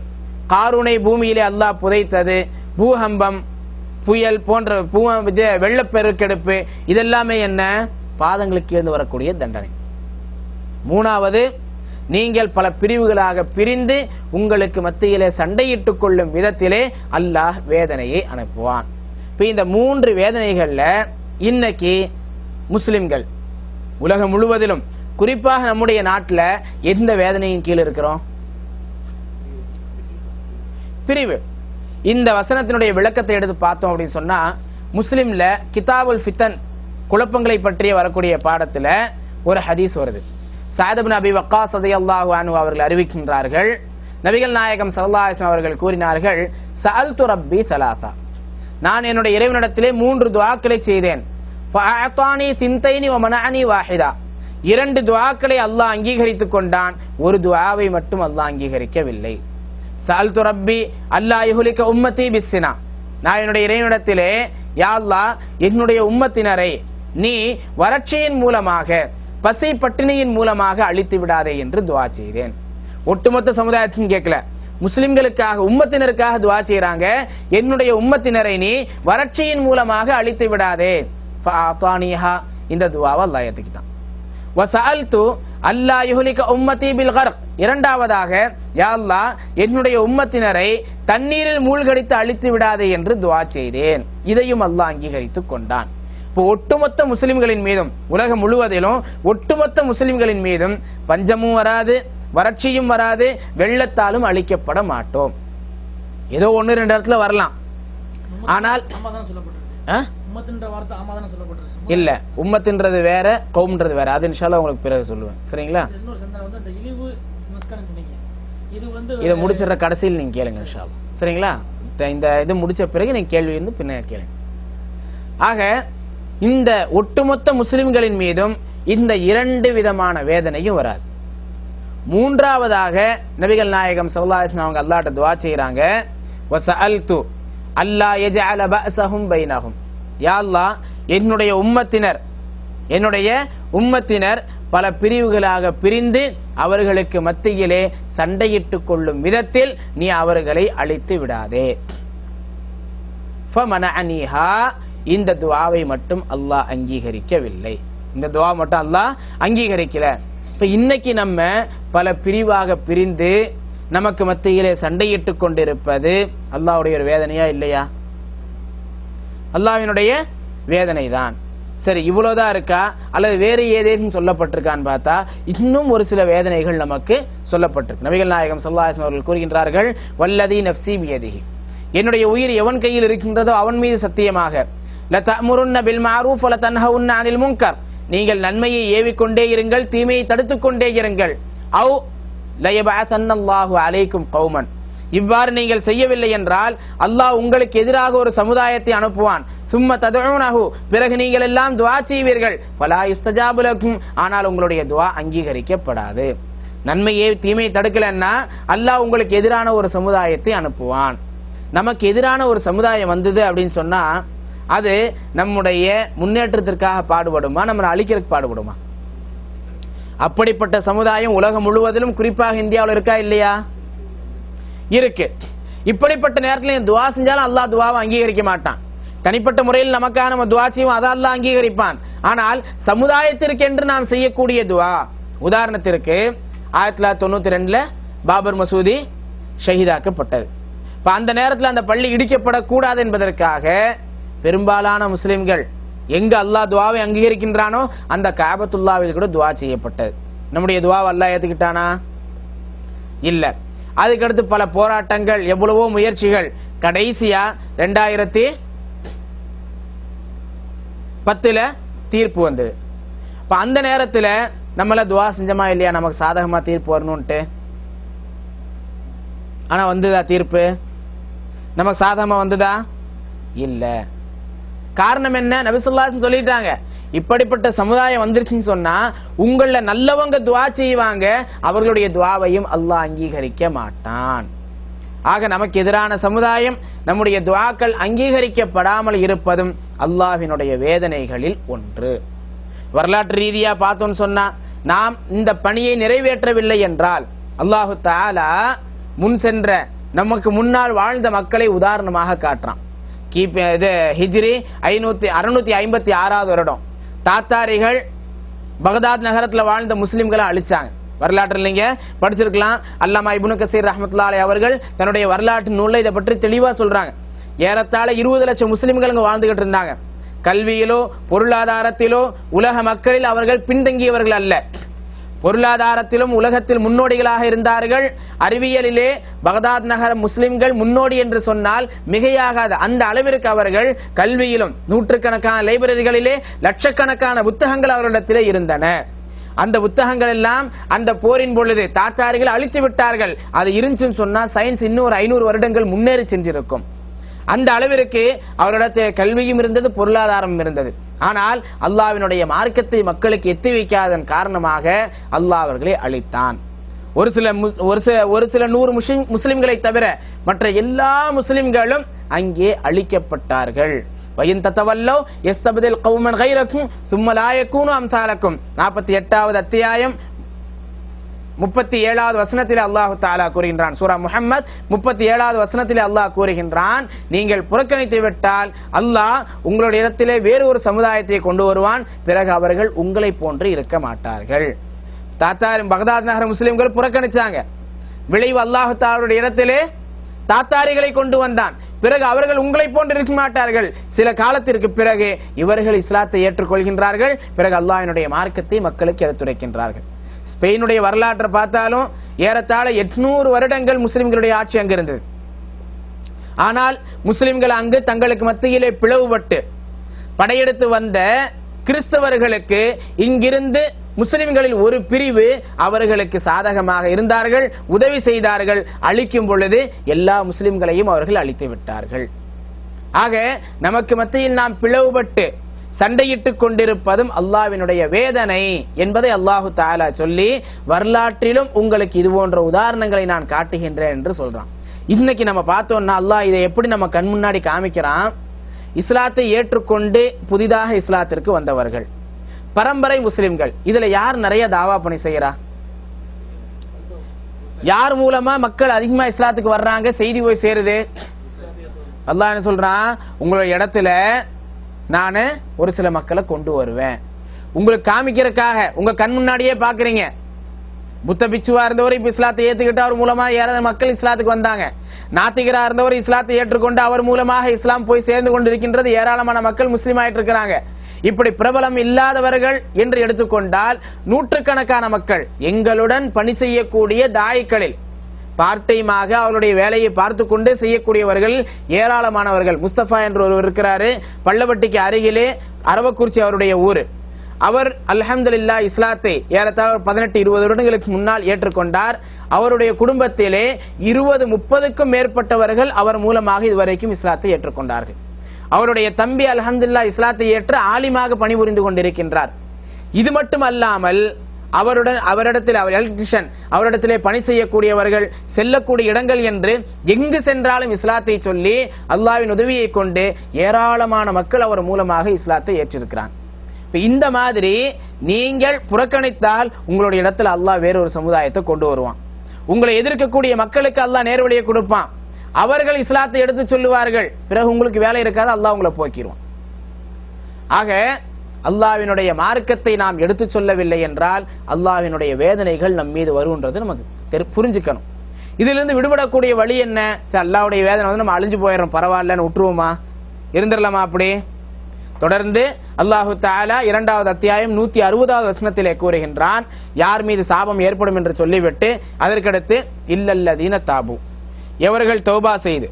காரூனை பூமியிலே அல்லாஹ் புதைத்தது, பூகம்பம், புயல் போன்ற வெள்ளப்பெருக்கெடுப்பு, இதெல்லாமே என்ன? பாதங்களுக்கு கீழிருந்து வரக்கூடிய தண்டனை. 3வது நீங்கள் பல பிரிவுகளாக பிரிந்து உங்களுக்கு மத்தியிலே சண்டையிட்டுக் கொள்ளும் விதத்திலே அல்லாஹ் வேதனையை அனுப்புவான். இப்ப இந்த 3 வேதனைகள்ல இன்னைக்கு முஸ்லிம்கள் உலகம் முழுவதிலும் குறிப்பாக நம்முடைய நாட்டில் எந்த வேதனையின் கீழ் இருக்கிறோம்? பிரிவு. இந்த வசனத்தினுடைய விளக்கத்தை எடுத்து பார்த்தோம் அப்படின்னு சொன்னா, முஸ்லிம்ல கிதாபுல் ஃபித்தன் குழப்பங்களை பற்றிய வரக்கூடிய பாடத்துல ஒரு ஹதீஸ் வருது. சஅத் இப்னு அபி வக்காஸ் ரலியல்லாஹு அன்ஹு அவர்கள் அறிவிக்கின்றார்கள், நபிகள் நாயகம் ஸல்லல்லாஹு அலைஹி வஸல்லம் அவர்கள் கூறினார்கள், சஅல்து ரப்பி ஸலாஸா, நான் என்னுடைய இறைவனிடத்திலே 3 துஆக்களை செய்தேன். ஃபஅஅதானி சின்தைனி வ மனஅனி வாஹிதா, 2 துஆக்களை அல்லாஹ் அங்கீகரித்துக் கொண்டான், ஒரு துஆவை மட்டும் அல்லாஹ் அங்கீகரிக்கவில்லை. சஅல்து ரப்பி அல்லா யுஹ்லிக உம்மதி பிஸ்ஸினா, நான் என்னுடைய இறைவனிடத்திலே யா அல்லாஹ் என்னுடைய உம்மத்தினரை நீ வறட்சியின் மூலமாக பசி பட்டினியின் மூலமாக அழித்து விடாதே என்று துஆ செய்தேன். ஒட்டுமொத்த சமுதாயத்தின் கேட்கல, முஸ்லிம்களுக்காக உம்மத்தினருக்காக துஆ செய்றாங்க, என்னுடைய உம்மத்தினரை நீ வறட்சியின் மூலமாக அழித்து விடாதே. ஃபஅதானிஹா, இந்த துஆவை அல்லாஹ் ஏத்துக்கிட்டான். வஸஅல்து அல்லா யுஹ்லிக உம்மதி பில் கர்க், இரண்டாவதாக யா அல்லாஹ் என்னுடைய உம்மத்தினரை தண்ணீரில் மூழ்கடித்து அழித்து விடாதே என்று துஆ செய்தேன். இதையும் அல்லாஹ் அங்கீகரித்துக் கொண்டான். இப்போ ஒட்டுமொத்த முஸ்லிம்களின் மீதும் உலகம் முழுவதிலும் ஒட்டுமொத்த முஸ்லிம்களின் மீதும் பஞ்சமும் வராது, வறட்சியும் வராது, வெள்ளத்தாலும் அழிக்கப்பட மாட்டோம். ஏதோ 1-2 இடத்துல வரலாம், ஆனால் இல்ல உம்மத்துன்றது வேற, கௌம்ன்றது வேற. அது இன்ஷா அல்லாஹ் உங்களுக்கு பிறகு சொல்லுவேன், சரிங்களா? இதை முடிச்சிடுற கடைசியில் நீங்க கேளுங்க இன்ஷா அல்லாஹ், சரிங்களா? இந்த இது முடிச்ச பிறகு நீங்க கேள்வி வந்து பின்ன கேளுங்க. ஆக இந்த ஒட்டுமொத்த முஸ்லிம்களின் மீதும் இந்த 2 விதமான வேதனையும் வராது. மூன்றாவதாக நபிகள் நாயகம் ஸல்லல்லாஹு அலைஹி வஸல்லம் அவங்க அல்லாஹ்ட்ட துஆ செய்றாங்க, வஸஅல்து அல்லா யஜஅல பஅஸஹும் பைனஹும், யா அல்லாஹ் என்னுடைய உம்மத்தினர் பல பிரிவுகளாக பிரிந்து அவர்களுக்கு மத்தியிலே சண்டையிட்டுக் கொள்ளும் விதத்தில் நீ அவர்களை அழித்து விடாதே. ஃபமனஅனிஹா, இந்த துஆவை மட்டும் அல்லாஹ் அங்கீகரிக்கவில்லை. இந்த துஆ மட்டும் அல்லாஹ் அங்கீகரிக்கல. இப்ப இன்னைக்கு நம்ம பல பிரிவாக பிரிந்து நமக்கு மத்தியிலே சண்டையிட்டுக் கொண்டிருப்பது அல்லாஹ்வுடைய ஒரு வேதனையா இல்லையா? அல்லாஹ்வினுடைய வேதனை தான். சரி, இவ்வளவுதான் இருக்கா அல்லது வேறு ஏதேனும் சொல்லப்பட்டிருக்கான்னு பார்த்தா இன்னும் ஒரு சில வேதனைகள் நமக்கு சொல்லப்பட்டிருக்கு. நபிகள் நாயகம் ஸல்லல்லாஹு அலைஹி வஸல்லம் அவர்கள் கூறுகின்றார்கள், வல்லதி நஃப்ஸி பியதிஹி, என்னுடைய உயிர் எவன் கையில் இருக்கின்றதோ அவன் மீது சத்தியமாக, லதஅமுருன்ன பில் மஅரூஃப் வ லதன்ஹவுன்ன அனில் முன்கர், நீங்கள் நன்மையை ஏவிக்கொண்டே இருங்கள், தீமையை தடுத்துக் கொண்டே இருங்கள். அவ் லயபஅஸன்னல்லாஹு அலைக்கும் கௌமன், இவ்வாறு நீங்கள் செய்யவில்லை என்றால் அல்லாஹ் உங்களுக்கு எதிராக ஒரு சமுதாயத்தை அனுப்புவான். சும்ம ததுஊனஹு, பிறகு நீங்கள் எல்லாம் துஆ செய்வீர்கள், ஃபலா யுஸ்தஜாபு லக்கும், ஆனால் உங்களுடைய துஆ அங்கீகரிக்கப்படாது. நன்மையை தீமையை தடுக்கலன்னா அல்லாஹ் உங்களுக்கு எதிரான ஒரு சமுதாயத்தை அனுப்புவான். நமக்கு எதிரான ஒரு சமுதாயம் வந்தது அப்படின்னு சொன்னா அது நம்முடைய முன்னேற்றத்திற்காக பாடுபடுமா, நம்மளை அழிக்கிறதுக்கு பாடுபடுமா? அப்படிப்பட்ட சமுதாயம் உலகம் முழுவதிலும் குறிப்பாக இந்தியாவில் இருக்கா இல்லையா? இருக்கு. இப்படிப்பட்ட நேரத்தில் துஆ செஞ்சாலும் அல்லாஹ் துஆவை அங்கீகரிக்க மாட்டான். தனிப்பட்ட முறையில் நமக்காக நம்ம துஆ செய்வோம், அதை அல்லாஹ் அங்கீகரிப்பான். ஆனால் சமுதாயத்திற்கு என்று நாம் செய்யக்கூடிய துஆ, உதாரணத்திற்கு 1992 பாபர் மசூதி ஷஹீதாக்கப்பட்டது. இப்ப அந்த நேரத்தில் அந்த பள்ளி இடிக்கப்படக்கூடாது என்பதற்காக பெரும்பாலான முஸ்லிம்கள் எங்க அல்லாஹ் துஆவை அங்கீகரிக்கின்றானோ அந்த காபத்துல்லாவில் கூட துஆ செய்யப்பட்டது. நம்முடைய துஆவை அல்லாஹ் ஏத்துக்கிட்டானா? இல்ல. அதுக்கடுத்து பல போராட்டங்கள், எவ்வளவோ முயற்சிகள், கடைசியா 2010 தீர்ப்பு வந்தது. இப்ப அந்த நேரத்துல நம்மள துஆ செஞ்சமா இல்லையா நமக்கு சாதகமா தீர்ப்பு வரணும்ட்டு? ஆனா வந்துதா தீர்ப்பு? நமக்கு சாதகமா வந்துதா? இல்ல. காரணம் என்ன? நபி ஸல்லல்லாஹு அலைஹி வஸல்லம் சொல்லிட்டாங்க, இப்படிப்பட்ட சமுதாயம் வந்துருச்சுன்னு சொன்னா உங்கள நல்லவங்க துஆ செய்வாங்க, அவர்களுடைய துஆவையும் அல்லாஹ் அங்கீகரிக்க மாட்டான். ஆக நமக்கு எதிரான சமுதாயம், நம்முடைய துஆக்கள் அங்கீகரிக்கப்படாமல் இருப்பதும் அல்லாஹ்வினுடைய வேதனைகளில் ஒன்று. வரலாற்று ரீதியா பார்த்தோம்னு சொன்னா நாம் இந்த பணியை நிறைவேற்றவில்லை என்றால் அல்லாஹு தஆலா முன் சென்ற நமக்கு முன்னால் வாழ்ந்த மக்களை உதாரணமாக காட்டுறான். இது ஹிஜ்ரி 656 வருடம் தாத்தாரிகள் பகதாத் நகரத்துல வாழ்ந்த முஸ்லிம்களை அழிச்சாங்க. வரலாற்று நீங்க படிச்சிருக்கலாம். அல்லாமா இப்னு கஸீர் ரஹ்மத்துல்லாஹி அலைஹி அவர்கள் தன்னுடைய வரலாற்று நூல்ல இதை பற்றி தெளிவா சொல்றாங்க. ஏறத்தாழ 20 லட்சம் முஸ்லிம்கள் அங்க வாழ்ந்துகிட்டு இருந்தாங்க. கல்வியிலோ பொருளாதாரத்திலோ உலக மக்களில் அவர்கள் பின்தங்கியவர்கள் அல்ல. பொருளாதாரத்திலும் உலகத்தில் முன்னோடிகளாக இருந்தார்கள். அறிவியலிலே பகதாத் நகர முஸ்லிம்கள் முன்னோடி என்று சொன்னால் மிகையாகாத அந்த அளவிற்கு அவர்கள் கல்வியிலும் நூற்றுக்கணக்கான லைப்ரரிகளிலே லட்சக்கணக்கான புத்தகங்கள் அவர்களிடத்திலே இருந்தன. அந்த புத்தகங்கள் எல்லாம் அந்த போரின் பொழுது தாத்தாரிகள் அழித்து விட்டார்கள். அது இருந்துச்சுன்னு சொன்னா சயின்ஸ் இன்னொரு 500 வருடங்கள் முன்னேறி சென்றிருக்கும். அந்த அளவிற்கு அவரிடத்தில் கல்வியும் இருந்தது, பொருளாதாரமும் இருந்தது. ஆனால் அல்லாஹ்வினுடைய மார்க்கத்தை மக்களுக்கு எத்தி வைக்காதன் காரணமாக அல்லாஹ் அவர்களை அழித்தான். ஒரு சில 100 முஸ்லிம்களை தவிர மற்ற எல்லா முஸ்லிம்களும் அங்கே அழிக்கப்பட்டார்கள். வயின் தத்தவல்லோ யஸ்தப்தில் கௌமன் கைரக்கும் சும்ம லா யகூனு அம்சாலக்கும் 48வது அத்தியாயம் 37வது வசனத்திலே அல்லாஹ் தஆலா கூறுகின்றான். சூரா முஹம்மத் 37வது வசனத்திலே அல்லாஹ் கூறுகின்றான், நீங்கள் புறக்கணித்து விட்டால் அல்லாஹ் உங்களுடைய இடத்திலே வேறு ஒரு சமுதாயத்தை கொண்டு வருவான், பிறகு அவர்கள் உங்களை போன்று இருக்க மாட்டார்கள். பகதாத் நகர முஸ்லிம்கள் புறக்கணிச்சாங்க. விளைவு அல்லாஹ் தஆலாவுடைய இடத்திலே தாத்தாரிகளை கொண்டு வந்தான். பிறகு அவர்கள் உங்களை போன்று இருக்க மாட்டார்கள். சில காலத்திற்கு பிறகு இவர்கள் இஸ்லாத்தை ஏற்றுக்கொள்கின்றார்கள். பிறகு அல்லாஹ்வினுடைய மார்க்கத்தை மக்களுக்கு எடுத்துரைக்கின்றார்கள். ஸ்பெயினுடைய வரலாற்றை பார்த்தாலும் ஏறத்தாழ 800 வருடங்கள் முஸ்லிம்களுடைய ஆட்சி அங்கு இருந்தது. ஆனால் முஸ்லிம்கள் அங்கு தங்களுக்கு மத்தியிலே பிளவுபட்டு படையெடுத்து வந்த கிறிஸ்தவர்களுக்கு இங்கிருந்து முஸ்லிம்களில் ஒரு பிரிவு அவர்களுக்கு சாதகமாக இருந்தார்கள், உதவி செய்தார்கள். அழிக்கும் பொழுது எல்லா முஸ்லிம்களையும் அவர்கள் அழித்து விட்டார்கள். ஆக நமக்கு மத்தியில் நாம் பிளவுபட்டு சண்டையிட்டுக் கொண்டிருப்பதும் அல்லாஹ்வினுடைய வேதனை என்பதை அல்லாஹு தஆலா சொல்லி வரலாற்றிலும் உங்களுக்கு இது போன்ற உதாரணங்களை நான் காட்டுகின்றேன் என்று சொல்றான். இன்னைக்கு நம்ம பார்த்தோம்னா அல்லாஹ் இதை எப்படி நம்ம கண் முன்னாடி காமிக்கிறான். இஸ்லாத்தை ஏற்றுக்கொண்டு புதிதாக இஸ்லாத்திற்கு வந்தவர்கள் பரம்பரை முஸ்லிம்கள், இதுல யார் நிறைய தாவா பணி செய்யறா? யார் மூலமா மக்கள் அதிகமா இஸ்லாத்துக்கு வர்றாங்க, செய்தி போய் சேருது? அல்லாஹ் என்ன சொல்றான், உங்களுடைய இடத்துல நானு ஒரு சில மக்களை கொண்டு வருவேன், உங்களுக்கு காமிக்கிறதுக்காக. உங்க கண் முன்னாடியே பாக்குறீங்க, புத்த பிச்சுவா இருந்தவர் இப்ப இஸ்லாத்தை ஏத்துக்கிட்டு அவர் மூலமா ஏற மக்கள் இஸ்லாத்துக்கு வந்தாங்க. நாத்திகரா இருந்தவர் இஸ்லாத்தை ஏற்றுக்கொண்டு அவர் மூலமாக இஸ்லாம் போய் சேர்ந்து கொண்டிருக்கின்றது. ஏராளமான மக்கள் முஸ்லீம் ஆயிட்டு இருக்கிறாங்க. இப்படி பிரபலம் இல்லாதவர்கள் என்று எடுத்துக்கொண்டால் நூற்றுக்கணக்கான மக்கள் எங்களுடன் பணி செய்யக்கூடிய தாய்களில் பார்ட்டைமாக அவருடைய வேலையை பார்த்து கொண்டு செய்யக்கூடியவர்கள் ஏராளமானவர்கள். முஸ்தபா என்று ஒருவர் இருக்கிறாரு, பள்ளப்பட்டிக்கு அருகிலே, அரவக்குறிச்சி அவருடைய ஊர். அவர் அல்ஹம்துலில்லாஹ் இஸ்லாத்தை ஏறத்தாழ 18-20 வருடங்களுக்கு முன்னால் ஏற்றுக்கொண்டார். அவருடைய குடும்பத்திலே 20-30க்கும் மேற்பட்டவர்கள் அவர் மூலமாக இதுவரைக்கும் இஸ்லாத்தை ஏற்றுக்கொண்டார்கள். அவருடைய தம்பி அல்ஹம்துலில்லாஹ் இஸ்லாத்தை ஏற்று ஆலிமாக பணிபுரிந்து கொண்டிருக்கின்றார். இது மட்டும் அல்லாமல் அவரிடத்தில் அவர் எலக்ட்ரிஷியன், அவரிடத்திலே பணி செய்யக்கூடியவர்கள், செல்லக்கூடிய இடங்கள் என்று எங்கு சென்றாலும் இஸ்லாத்தை சொல்லி அல்லாஹ்வின் உதவியை கொண்டு ஏராளமான மக்கள் அவர் மூலமாக இஸ்லாத்தை ஏற்றிருக்கிறாங்க. இந்த மாதிரி நீங்கள் புறக்கணித்தால் உங்களுடைய இடத்துல அல்லாஹ் வேறொரு சமுதாயத்தை கொண்டு வருவான். உங்களை எதிர்க்கக்கூடிய மக்களுக்கு அல்லாஹ் நேர்வழியை கொடுப்பான். அவர்கள் இஸ்லாத்தை எடுத்து சொல்லுவார்கள், பிறகு உங்களுக்கு வேலை இருக்காது, அல்லாஹ் உங்களை போக்கிடுவான். ஆக அல்லாஹ்வினுடைய மார்க்கத்தை நாம் எடுத்து சொல்லவில்லை என்றால் அல்லாஹ்வினுடைய வேதனைகள் நம் மீது வருகின்றது நமக்கு புரிஞ்சுக்கணும். இதிலிருந்து விடுபடக்கூடிய வழி என்ன? அல்லாஹ்வுடைய வேதனை வந்து நம்ம அழிஞ்சு போயிடுறோம், பரவாயில்லன்னு விட்டுருவோமா, இருந்துடலாமா? அப்படி தொடர்ந்து அல்லாஹு தஆலா 2வது அத்தியாயம் 160வது வசனத்திலே கூறுகின்றான், யார் மீது சாபம் ஏற்படும் என்று சொல்லிவிட்டு அதற்கடுத்து இல்லல்லதீன தாபு, எவர்கள் தௌபா செய்து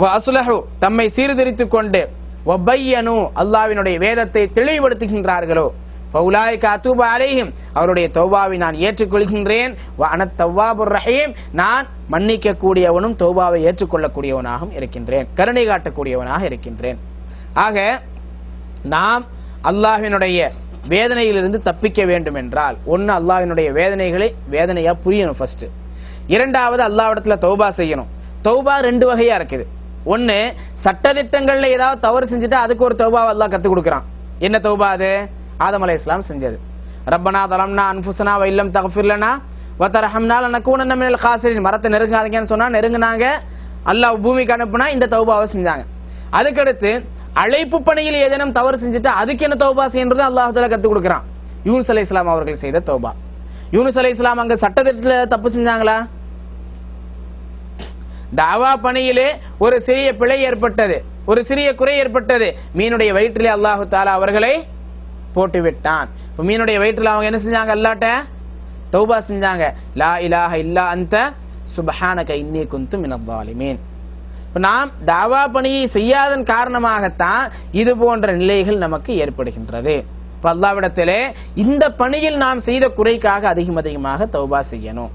வஅஸ்லஹு தம்மை சீர்திருத்திக் கொண்டு வபையனு அல்லாஹ்வினுடைய வேதத்தை தெளிவுபடுத்துகின்றார்களோ ஃபௌலாயிக அத்தூபு அலைஹிம் அவருடைய தௌபாவை நான் ஏற்றுக்கொள்கின்றேன். வ அனத் தவ்வாபுர் ரஹீம் நான் மன்னிக்க கூடியவனும் தௌபாவை ஏற்றுக்கொள்ளக்கூடியவனாகவும் இருக்கின்றேன், கருணை காட்டக்கூடியவனாக இருக்கின்றேன். ஆக நாம் அல்லாஹ்வினுடைய வேதனையிலிருந்து தப்பிக்க வேண்டும் என்றால் ஒன்னு அல்லாஹ்வினுடைய வேதனையா புரியணும் ஃபர்ஸ்ட். இரண்டாவது அல்லாஹ்விடத்துல தௌபா செய்யணும். தௌபா 2 வகையா இருக்குது. ஒன்னு சட்டதிட்டங்கள்ல ஏதாவது தவறு செஞ்சுட்டா அதுக்கு ஒரு தௌபாவை அல்லாஹ் கத்து கொடுக்குறான். என்ன தௌபா அது? ஆதம் அலைஹிஸ்ஸலாம் செஞ்சது. ரப்பனா தலம்னா அன்ஃபுஸனா வ இல்லம் தக்ஃபிர் லனா வ தர்ஹம்னா லனகூனன்ன மினல் காசிரின், மரத்தை நெருங்காதீங்கன்னு சொன்னா நெருங்குனாங்க, அல்லாஹ் பூமிக்கு அனுப்புனா இந்த தௌபாவை செஞ்சாங்க. அதுக்கடுத்து அழைப்பு பணியில் ஏதேனும் தவறு செஞ்சுட்டா அதுக்கு என்ன தௌபா செய்யறது அல்லாஹ் தஆலா கத்து கொடுக்குறான். யூனுஸ் அலைஹிஸ்ஸலாம் அவர்கள் செய்த தௌபா. யூனுஸ் அலைஹிஸ்ஸலாம் அங்க சட்டத்திட்டத்துல தப்பு செஞ்சாங்களா? தாவா பணியிலே ஒரு சிறிய பிழை ஏற்பட்டது, ஒரு சிறிய குறை ஏற்பட்டது. மீனுடைய வயிற்றிலே அல்லாஹு தஆலா அவர்களை போட்டு விட்டான். இப்ப மீனுடைய வயிற்றில் அவங்க என்ன செஞ்சாங்க? அல்லாஹ்ட்ட தௌபா செஞ்சாங்க. லா இலாஹ இல்லா அன்த சுப்ஹானக இன்னி குன்து மினல் ஸாலிமீன். நாம் தாவா பணியை செய்யாதன் காரணமாகத்தான் இது போன்ற நிலைகள் நமக்கு ஏற்படுகின்றது. இப்ப அல்லாஹ்விடத்திலே இந்த பணியில் நாம் செய்த குறைக்காக அதிகமாக தௌபா செய்யணும்.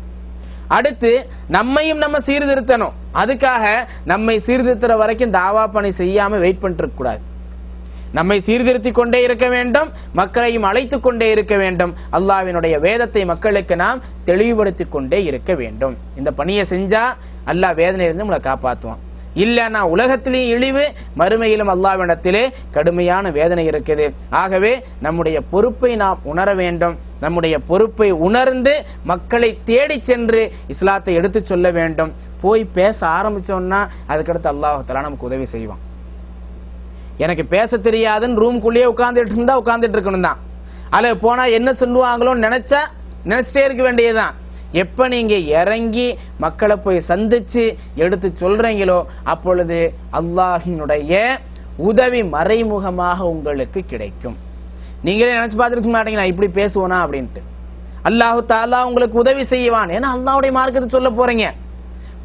அடுத்து நம்மையும் நம்ம சீர்திருத்தணும். அதுக்காக நம்மை சீர்திருத்துற வரைக்கும் தாவா பணி செய்யாம வெயிட் பண்ணிட்டு இருக்க கூடாது. நம்மை சீர்திருத்தி கொண்டே இருக்க வேண்டும், மக்களையும் அழைத்துக் கொண்டே இருக்க வேண்டும். அல்லாஹ்வினுடைய வேதத்தை மக்களுக்கு நாம் தெளிவுபடுத்தி கொண்டே இருக்க வேண்டும். இந்த பணியை செஞ்சா அல்லாஹ் வேதனையிலிருந்து நம்மளை காப்பாற்றுவான். இல்லைன்னா உலகத்திலேயும் இழிவு, மறுமையிலும் அல்லாஹ்விடத்திலே கடுமையான வேதனை இருக்குது. ஆகவே நம்முடைய பொறுப்பை நாம் உணர வேண்டும். நம்முடைய பொறுப்பை உணர்ந்து மக்களை தேடி சென்று இஸ்லாத்தை எடுத்து சொல்ல வேண்டும். போய் பேச ஆரம்பிச்சோம்னா அதுக்கடுத்து அல்லாஹ் தஆலா நமக்கு உதவி செய்வான். எனக்கு பேச தெரியாதுன்னு ரூம்குள்ளேயே உட்கார்ந்துட்டு இருந்தா உட்கார்ந்துட்டு இருக்கணும் தான். அதுல போனா என்ன சொல்லுவாங்களோன்னு நினைச்சிட்டே இருக்க வேண்டியதுதான். எப்ப நீங்க இறங்கி மக்களை போய் சந்திச்சு எடுத்து சொல்றீங்களோ அப்பொழுது அல்லாஹ்வினுடைய உதவி மறைமுகமாக உங்களுக்கு கிடைக்கும். நீங்களே நினைச்சு பார்த்துருக்க மாட்டீங்க நான் இப்படி பேசுவேனா அப்படின்ட்டு. அல்லாஹு தஆலா உங்களுக்கு உதவி செய்வான். ஏன்னா அல்லாஹ்வுடைய மார்க்கத்தை சொல்ல போறீங்க.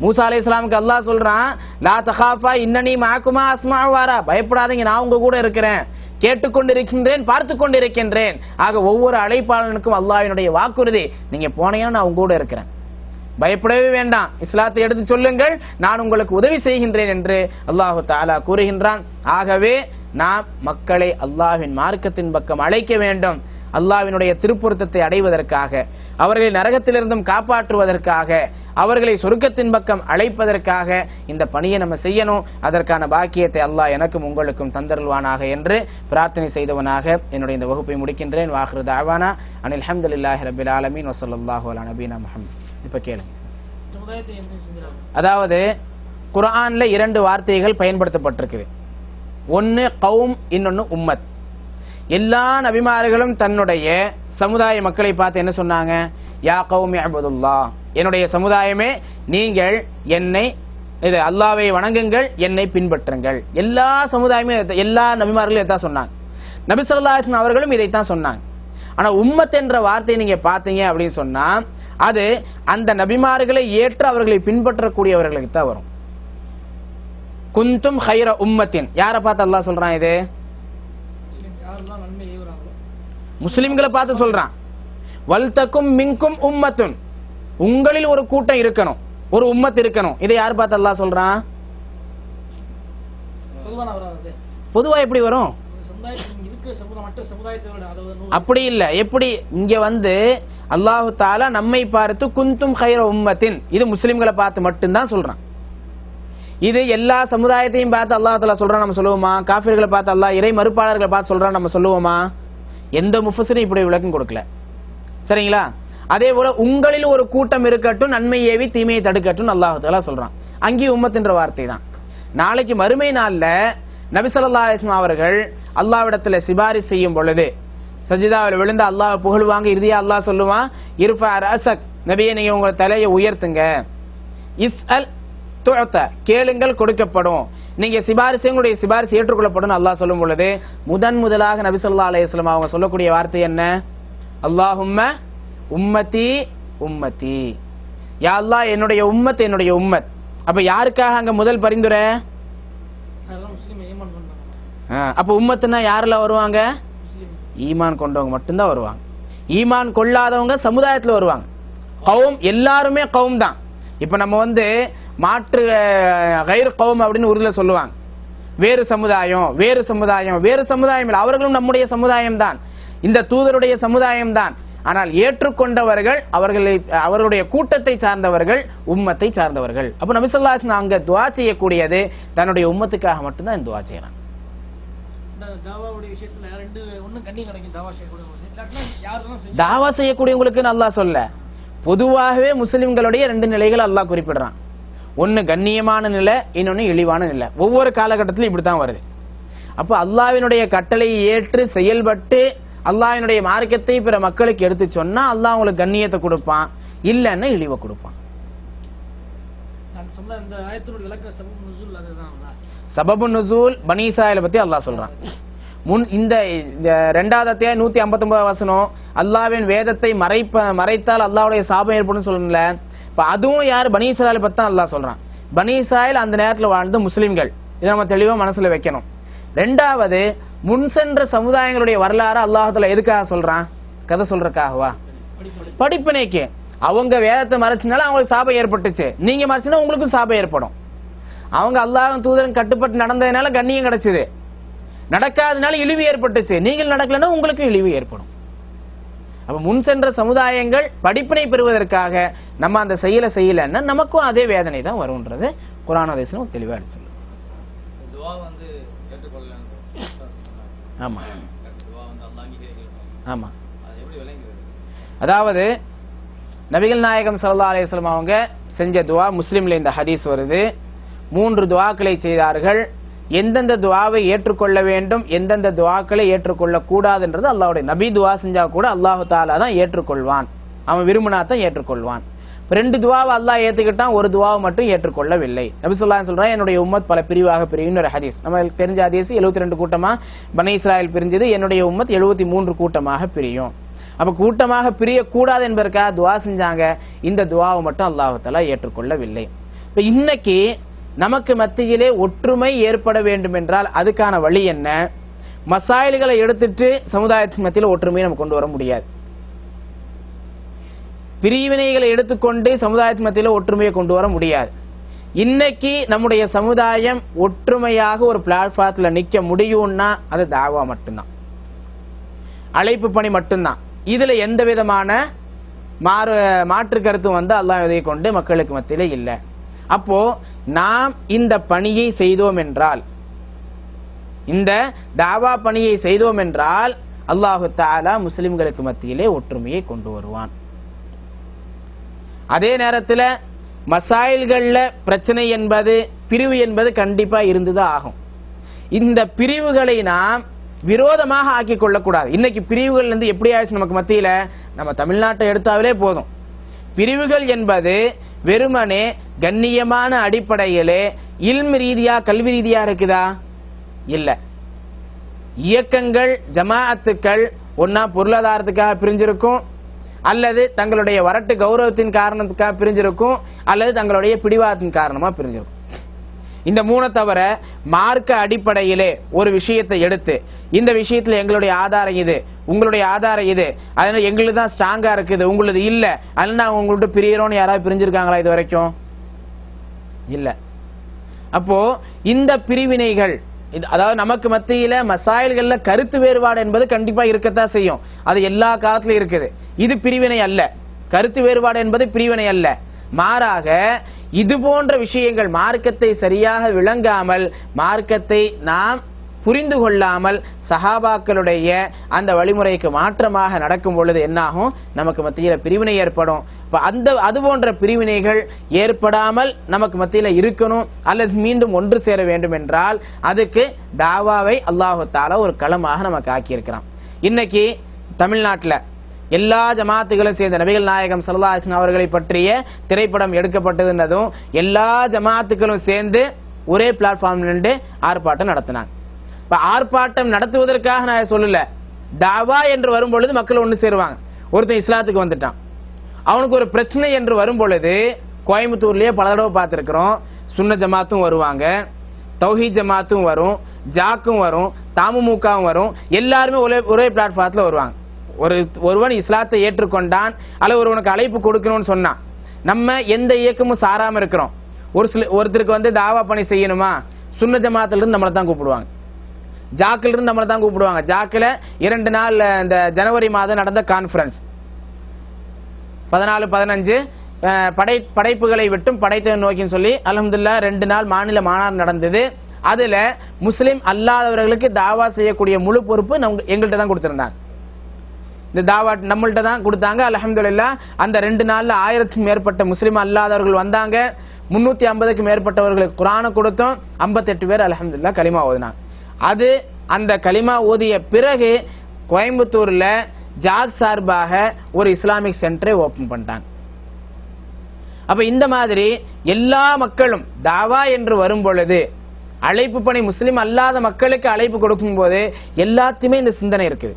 மூசா அலைஹிஸ்ஸலாமுக்கு அல்லாஹ் சொல்றான், லா தகாஃபா இன்னனி மஅகுமா அஸ்மஉ வரா, பயப்படாதீங்க நான் உங்க கூட இருக்கிறேன், கேட்டுக்கொண்டிருக்கின்றேன், பார்த்து கொண்டிருக்கின்றேன். ஆக ஒவ்வொரு அழைப்பாளனுக்கும் அல்லாஹ்வினுடைய வாக்குறுதி, நீங்க போனீங்கன்னா நான் உங்க கூட இருக்கிறேன், பயப்படவே வேண்டாம், இஸ்லாத்தை எடுத்து சொல்லுங்கள், நான் உங்களுக்கு உதவி செய்கின்றேன் என்று அல்லாஹு தஆலா கூறுகின்றான். ஆகவே நாம் மக்களை அல்லாஹ்வின் மார்க்கத்தின் பக்கம் அழைக்க வேண்டும். அல்லாஹ்வினுடைய திருப்பொருத்தத்தை அடைவதற்காக, அவர்களை நரகத்திலிருந்தும் காப்பாற்றுவதற்காக, அவர்களை சொர்க்கத்தின் பக்கம் அழைப்பதற்காக இந்த பணியை நம்ம செய்யணும். அதற்கான பாக்கியத்தை அல்லாஹ் எனக்கும் உங்களுக்கும் தந்தருள்வானாக என்று பிரார்த்தனை செய்தவனாக என்னுடைய இந்த வகுப்பை முடிக்கின்றேன். வாஹிரு தஅவானா அனில் ஹம்துலில்லாஹி ரப்பில் ஆலமீன் வ ஸல்லல்லாஹு அலா நபியினா முஹம்மத். இப்ப கேளுங்க. அதாவது குர்ஆன்ல 2 வார்த்தைகள் பயன்படுத்தப்பட்டிருக்குது. ஒன்னு கௌம், இன்னொன்னு உம்மத். எல்லா நபிமார்களும் தன்னுடைய சமுதாய மக்களை பார்த்து என்ன சொன்னாங்க? யா கௌமி அபுதுல்லாஹ், என்னுடைய சமுதாயமே நீங்கள் என்னை அல்லாஹ்வை வணங்குங்கள், என்னை பின்பற்றுங்கள். எல்லா சமுதாயமே எல்லா நபிமார்களும் இதைத்தான் சொன்னாங்க. நபி ஸல்லல்லாஹு அலைஹி வஸல்லம் அவர்களும் இதைத்தான் சொன்னாங்க. ஆனா உம்மத் என்ற வார்த்தையை நீங்க பாத்தீங்க அப்படின்னு சொன்னா அது அந்த நபிமார்களை ஏற்று அவர்களை பின்பற்றக்கூடியவர்களுக்கு தான் வரும். குந்தும் ஹைர உம்மத்தின், யாரை பார்த்து அல்லாஹ் சொல்றான்? இது முஸ்லிம்களை பார்த்து சொல்றான். வல்தக்கும் மின்கும் உம்மத்துன், உங்களில் ஒரு கூட்டம் இருக்கணும், ஒரு உம்மத் இருக்கணும். இதை யார் பார்த்து அல்லாஹ் சொல்றான்? பொதுவா எப்படி வரும்? அப்படி இல்ல. எப்படி இங்க அல்லாஹு தஆலா நம்மை பார்த்து குந்தும் ஹைர உம்மத்தின், இது முஸ்லிம்களை பார்த்து மட்டும்தான் சொல்றான். இது எல்லா சமுதாயத்தையும் பார்த்து அல்லாஹ் தஆலா சொல்றான் நம்ம சொல்லுவோமா? காஃபிர்களை பார்த்து அல்லாஹ் இறை மறுப்பாளர்களை பார்த்து சொல்றான் நம்ம சொல்லுவோமா? எந்த முஃபஸிரும் இப்படி விளக்கம் கொடுக்கல. சரிங்களா? அதே போல உங்களில் ஒரு கூட்டம் இருக்கட்டும், நன்மை ஏவி தீமையை தடுக்கட்டும் அல்லாஹ் தஆலா சொல்றான். அங்கேயும் உம்மத் என்ற வார்த்தை தான். நாளைக்கு மறுமை நாள்ல நபி ஸல்லல்லாஹு அலைஹி வஸல்லம் அவர்கள் அல்லாஹ்விடத்துல சிபாரிசு செய்யும் பொழுது சஜிதாவில் விழுந்து அல்லாஹ் புகழ்வாங்க. இறுதியா அல்லாஹ் சொல்லுவான், இர்ஃபா ரஅஸக், நபியே நீங்க உங்க தலையை உயர்த்துங்க, இஸ்அல் துஅத, கேளுங்கள் கொடுக்கப்படும், நீங்க உங்களுடைய சிபாரிசு ஏற்றுக்கொள்ளப்படும் அல்லாஹ் சொல்லும் பொழுது முதலாக நபி ஸல்லல்லாஹு அலைஹி வஸல்லம் அவங்க சொல்லக்கூடிய வார்த்தை என்ன? அல்லாஹும்ம உம்மதி உம்மதி, யா அல்லாஹ் என்னுடைய உம்மத் என்னுடைய உம்மத். அப்ப யாருக்காக அங்க முதல் பரிந்துரை? அப்ப உம்மத்துனா யாருல வருவாங்க? ஈமான் கொண்டவங்க மட்டும்தான் வருவாங்க. ஈமான் கொள்ளாதவங்க சமுதாயத்துல வருவாங்க. கௌம் எல்லாருமே கௌம் தான். இப்ப நம்ம மாற்று கைர் கௌம் அப்படின்னு உருதுல சொல்லுவாங்க. வேறு சமுதாயம் வேறு சமுதாயம் வேறு சமுதாயம் இல்லை, அவர்களும் நம்முடைய சமுதாயம் தான், இந்த தூதருடைய சமுதாயம் தான். ஆனால் ஏற்றுக்கொண்டவர்கள் அவர்களுடைய கூட்டத்தை சார்ந்தவர்கள், உம்மத்தை சார்ந்தவர்கள். அப்ப நபி ஸல்லல்லாஹு அலைஹி வஸல்லம் அங்க துஆ செய்யக்கூடியது தன்னுடைய உம்மத்துக்காக மட்டும்தான் துஆ செய்யறாங்க. தாவா செய்யக்கூடியவங்களுக்கு அல்லாஹ் சொல்ல, பொதுவாகவே முஸ்லிம்களுடைய 2 நிலைகள் அல்லாஹ் குறிப்பிடுறான். ஒன்னு கண்ணியமான நிலை, இன்னொன்னு இழிவான நிலை. ஒவ்வொரு காலகட்டத்திலும் இப்படித்தான் வருது. அப்ப அல்லாஹ்வினுடைய கட்டளையை ஏற்று செயல்பட்டு அல்லாஹ்வினுடைய மார்க்கத்தை பிற மக்களுக்கு எடுத்து சொன்னா அல்லாஹ் உங்களுக்கு கண்ணியத்தை கொடுப்பான், இல்லைன்னா இழிவை கொடுப்பான். சபபு நுசூல் பனி இஸ்ராயீல் பத்தி அல்லாஹ் சொல்றான். இந்த 2வது அத்தியாயம் 159 வசனம் அல்லாஹ்வின் வேதத்தை மறைத்தால் அல்லாஹ்வுடைய சாபம் ஏற்படும் சொல்லல. இப்ப அதுவும் யார்? பனி இஸ்ராயீல் பத்தி தான் அல்லாஹ் சொல்றான். பனி இஸ்ராயீல் அந்த நேரத்தில் வாழ்ந்த முஸ்லிம்கள். இதை நம்ம தெளிவா மனசுல வைக்கணும். 2வது, முன் சென்ற சமுதாயங்களுடைய வரலாறு அல்லாஹ்வுல எதுக்காக சொல்றான்? கதை சொல்றதுக்காகவா? படிப்பினைக்கு. அவங்க வேதத்தை மறைச்சனால அவங்களுக்கு சாபம் ஏற்பட்டுச்சு, நீங்க மறைச்சினா உங்களுக்கும் சாபம் ஏற்படும். அவங்க அல்லாஹ்வின் தூதரின் கட்டுப்பட்டு நடந்ததுனால கண்ணியம் கிடைச்சது, நடக்காதனால இழிவு ஏற்பட்டுச்சு, நீங்கள் நடக்கலன்னா உங்களுக்கு இழிவு ஏற்படும். அப்ப முன் சென்ற சமுதாயங்கள் படிப்பினை பெறுவதற்காக நம்ம அந்த செய்யலன்னா நமக்கும் அதே வேதனை தான் வரும்ன்றது குர்ஆன் ஹதீஸ்ல தெளிவா சொல்லு. ஆமா ஆமா. அதாவது நபிகள் நாயகம் ஸல்லல்லாஹு அலைஹி வஸல்லம் அவங்க செஞ்ச துஆ முஸ்லிம்ல இந்த ஹதீஸ் வருது. 3 துஆக்களை செய்தார்கள். எந்தெந்த துஆவை ஏற்றுக்கொள்ள வேண்டும், எந்தெந்த துஆக்களை ஏற்றுக்கொள்ள கூடாதுன்றது அல்லாஹ்வுடைய நபி துஆ செஞ்சா கூட அல்லாஹ் தஆலா தான் ஏற்றுக்கொள்வான், அவன் விரும்பினா தான் ஏற்றுக்கொள்வான். 2 துஆவை அல்லாஹ் ஏத்துக்கிட்டான், ஒரு துஆவை மட்டும் ஏற்றுக்கொள்ளவில்லை. நபி ஸல்லல்லாஹு அலைஹி வஸல்லம் சொல்றாங்க, என்னுடைய உம்மத் பல பிரிவாக பிரியும். ஒரு ஹதீஸ் நமக்கு தெரிஞ்ச ஹதீஸ். 72 கூட்டமா பனி இஸ்ராயீல் பிரிஞ்சது, என்னுடைய உம்மத் 73 கூட்டமாக பிரியும். அப்ப கூட்டமாக பிரிய கூடாது என்பதற்காக துஆ செஞ்சாங்க, இந்த துஆவை மட்டும் அல்லாஹ் தஆலா ஏற்றுக்கொள்ளவில்லை. இப்ப இன்னைக்கு நமக்கு மத்தியிலே ஒற்றுமை ஏற்பட வேண்டும் என்றால் அதுக்கான வழி என்ன? மசாயில்களை எடுத்துட்டு சமுதாயத்தின் மத்தியில் ஒற்றுமையை நம்ம கொண்டு வர முடியாது. பிரிவினைகளை எடுத்துக்கொண்டு சமுதாயத்தின் மத்தியில் ஒற்றுமையை கொண்டு வர முடியாது. இன்னைக்கு நம்முடைய சமுதாயம் ஒற்றுமையாக ஒரு பிளாட்ஃபார்ம்ல நிக்க முடியும்னா அது தாவா மட்டும்தான், அழைப்பு பணி மட்டும்தான். இதுல எந்த விதமான மாற்று கருத்தும் வந்து அல்லாஹ் இதை கொண்டு மக்களுக்கு மத்தியிலே இல்லை. அப்போ நாம் இந்த பணியை செய்தோம் என்றால், இந்த தாவா பணியை செய்தோம் என்றால் அல்லாஹு தஆலா முஸ்லிம்களுக்கு மத்தியிலே ஒற்றுமையை கொண்டு வருவான். அதே நேரத்தில் மசாயில்கள்ல பிரச்சனை என்பது, பிரிவு என்பது கண்டிப்பா இருந்துதான் ஆகும். இந்த பிரிவுகளை நாம் விரோதமாக ஆக்கி கொள்ளக்கூடாது. இன்னைக்கு பிரிவுகள் வந்து எப்படி ஆயிடுச்சு நமக்கு மத்தியில? நம்ம தமிழ்நாட்டை எடுத்தாலே போதும், பிரிவுகள் என்பது வெறுமனே கண்ணியமான அடிப்படையிலே இல்மு ரீதியா கல்வி ரீதியா இருக்குதா? இல்ல. இயக்கங்கள் ஜமாஅத்துக்கள் ஒன்னா பொருளாதாரத்துக்காக பிரிஞ்சிருக்கும், அல்லது தங்களுடைய வரட்டு கௌரவத்தின் காரணத்துக்காக பிரிஞ்சிருக்கும், அல்லது தங்களுடைய பிடிவாதத்தின் காரணமா பிரிஞ்சிருக்கும். இந்த 3 தவிர மார்க்க அடிப்படையிலே ஒரு விஷயத்தை எடுத்து, இந்த விஷயத்துல எங்களுடைய ஆதாரம் இது, உங்களுடைய ஆதாரம் இது, அதனால எங்களுக்கு தான் ஸ்ட்ராங்கா இருக்குது, உங்களுக்கு இல்ல, அதனால நாங்க உங்கள்ட்ட பிரியறோம்னு யாராவது பிரிஞ்சிருக்காங்களா இது வரைக்கும்? இல்ல. அப்போ இந்த பிரிவினைகள், அதாவது நமக்கு மத்தியில மசாயில்கள்ல கருத்து வேறுபாடு என்பது கண்டிப்பா இருக்கத்தான் செய்யும், அது எல்லா காலத்திலும் இருக்குது. இது பிரிவினை அல்ல, கருத்து வேறுபாடு என்பது பிரிவினை அல்ல. மாறாக இது போன்ற விஷயங்கள் மார்க்கத்தை சரியாக விளங்காமல், மார்க்கத்தை நாம் புரிந்து கொள்ளாமல் சஹாபாக்களுடைய அந்த வழிமுறைக்கு மாற்றமாக நடக்கும் பொழுது என்னாகும்? நமக்கு மத்தியில பிரிவினை ஏற்படும். அது போன்ற பிரிவினைகள் ஏற்படாமல் நமக்கு மத்தியில இருக்கணும், அல்லது மீண்டும் ஒன்று சேர வேண்டும் என்றால் அதுக்கு தாவாவை அல்லாஹு தஆலா ஒரு களமாக நமக்கு ஆக்கியிருக்கிறான். இன்னைக்கு தமிழ்நாட்டில் எல்லா ஜமாத்துகளும் சேர்ந்த நபிகள் நாயகம் ஸல்லல்லாஹு அலைஹி வஸல்லம் அவர்களை பற்றிய திரைப்படம் எடுக்கப்பட்டதுன்னதும் எல்லா ஜமாத்துகளும் சேர்ந்து ஒரே பிளாட்ஃபார்ம் நின்று ஆர்ப்பாட்டம் நடத்தினாங்க. இப்ப ஆர்ப்பாட்டம் நடத்துவதற்காக நான் சொல்லல, தாவா என்று வரும் பொழுது மக்கள் ஒன்று சேருவாங்க. ஒருத்தன் இஸ்லாத்துக்கு வந்துட்டான், அவனுக்கு ஒரு பிரச்சனை என்று வரும் பொழுது கோயம்புத்தூர்லயே பல தடவை பார்த்திருக்கிறோம், சுன்ன ஜமாத்தும் வருவாங்க, தௌஹீத் ஜமாத்தும் வரும், ஜாக்கும் வரும், தமுமுகவும் வரும், எல்லாருமே ஒரே பிளாட்ஃபார்ம்ல வருவாங்க. ஒருவன் இஸ்லாத்தை ஏற்றுக்கொண்டான் அல்லது ஒருவனுக்கு அழைப்பு கொடுக்கணும்னு சொன்னான், நம்ம எந்த இயக்கமும் சாராம இருக்கிறோம். ஒருத்தருக்கு வந்து தாவா பணி செய்யணுமா, சுன்ன ஜமாத்துல இருந்து நம்மளை தான் கூப்பிடுவாங்க, ஜாக்கில இருந்து நம்மளை தான் கூப்பிடுவாங்க. ஜாக்கில 2 நாள் இந்த ஜனவரி மாதம் நடந்த கான்ஃபரன்ஸ் 14-15 படைப்புகளை விட்டும் படைத்ததை நோக்கின்னு சொல்லி அல்ஹம்துலில்லாஹ் 2 நாள் மாநில மாநாடு நடந்தது. அதுல முஸ்லிம் அல்லாதவர்களுக்கு தாவா செய்யக்கூடிய முழு பொறுப்பு எங்கள்கிட்ட தான் கொடுத்திருந்தாங்க. இந்த தாவா நம்மள்ட்ட தான் கொடுத்தாங்க. அல்ஹம்துலில்லாஹ் அந்த 2 நாள்ல 1000க்கும் மேற்பட்ட முஸ்லிம் அல்லாதவர்கள் வந்தாங்க. 350க்கும் மேற்பட்டவர்களுக்கு குர்ஆனை கொடுத்தோம். 58 பேர் அல்ஹம்துலில்லாஹ் கலிமா ஓதினாங்க. அது அந்த கலிமா ஓதிய பிறகு கோயம்புத்தூர்ல ஜாக் சார்பாக ஒரு இஸ்லாமிக் சென்டரை ஓபன் பண்ணிட்டாங்க. அப்ப இந்த மாதிரி எல்லா மக்களும் தாவா என்று வரும் பொழுது, அழைப்பு பணி முஸ்லிம் அல்லாத மக்களுக்கு அழைப்பு கொடுக்கும் போது எல்லாத்துக்குமே இந்த சிந்தனை இருக்குது.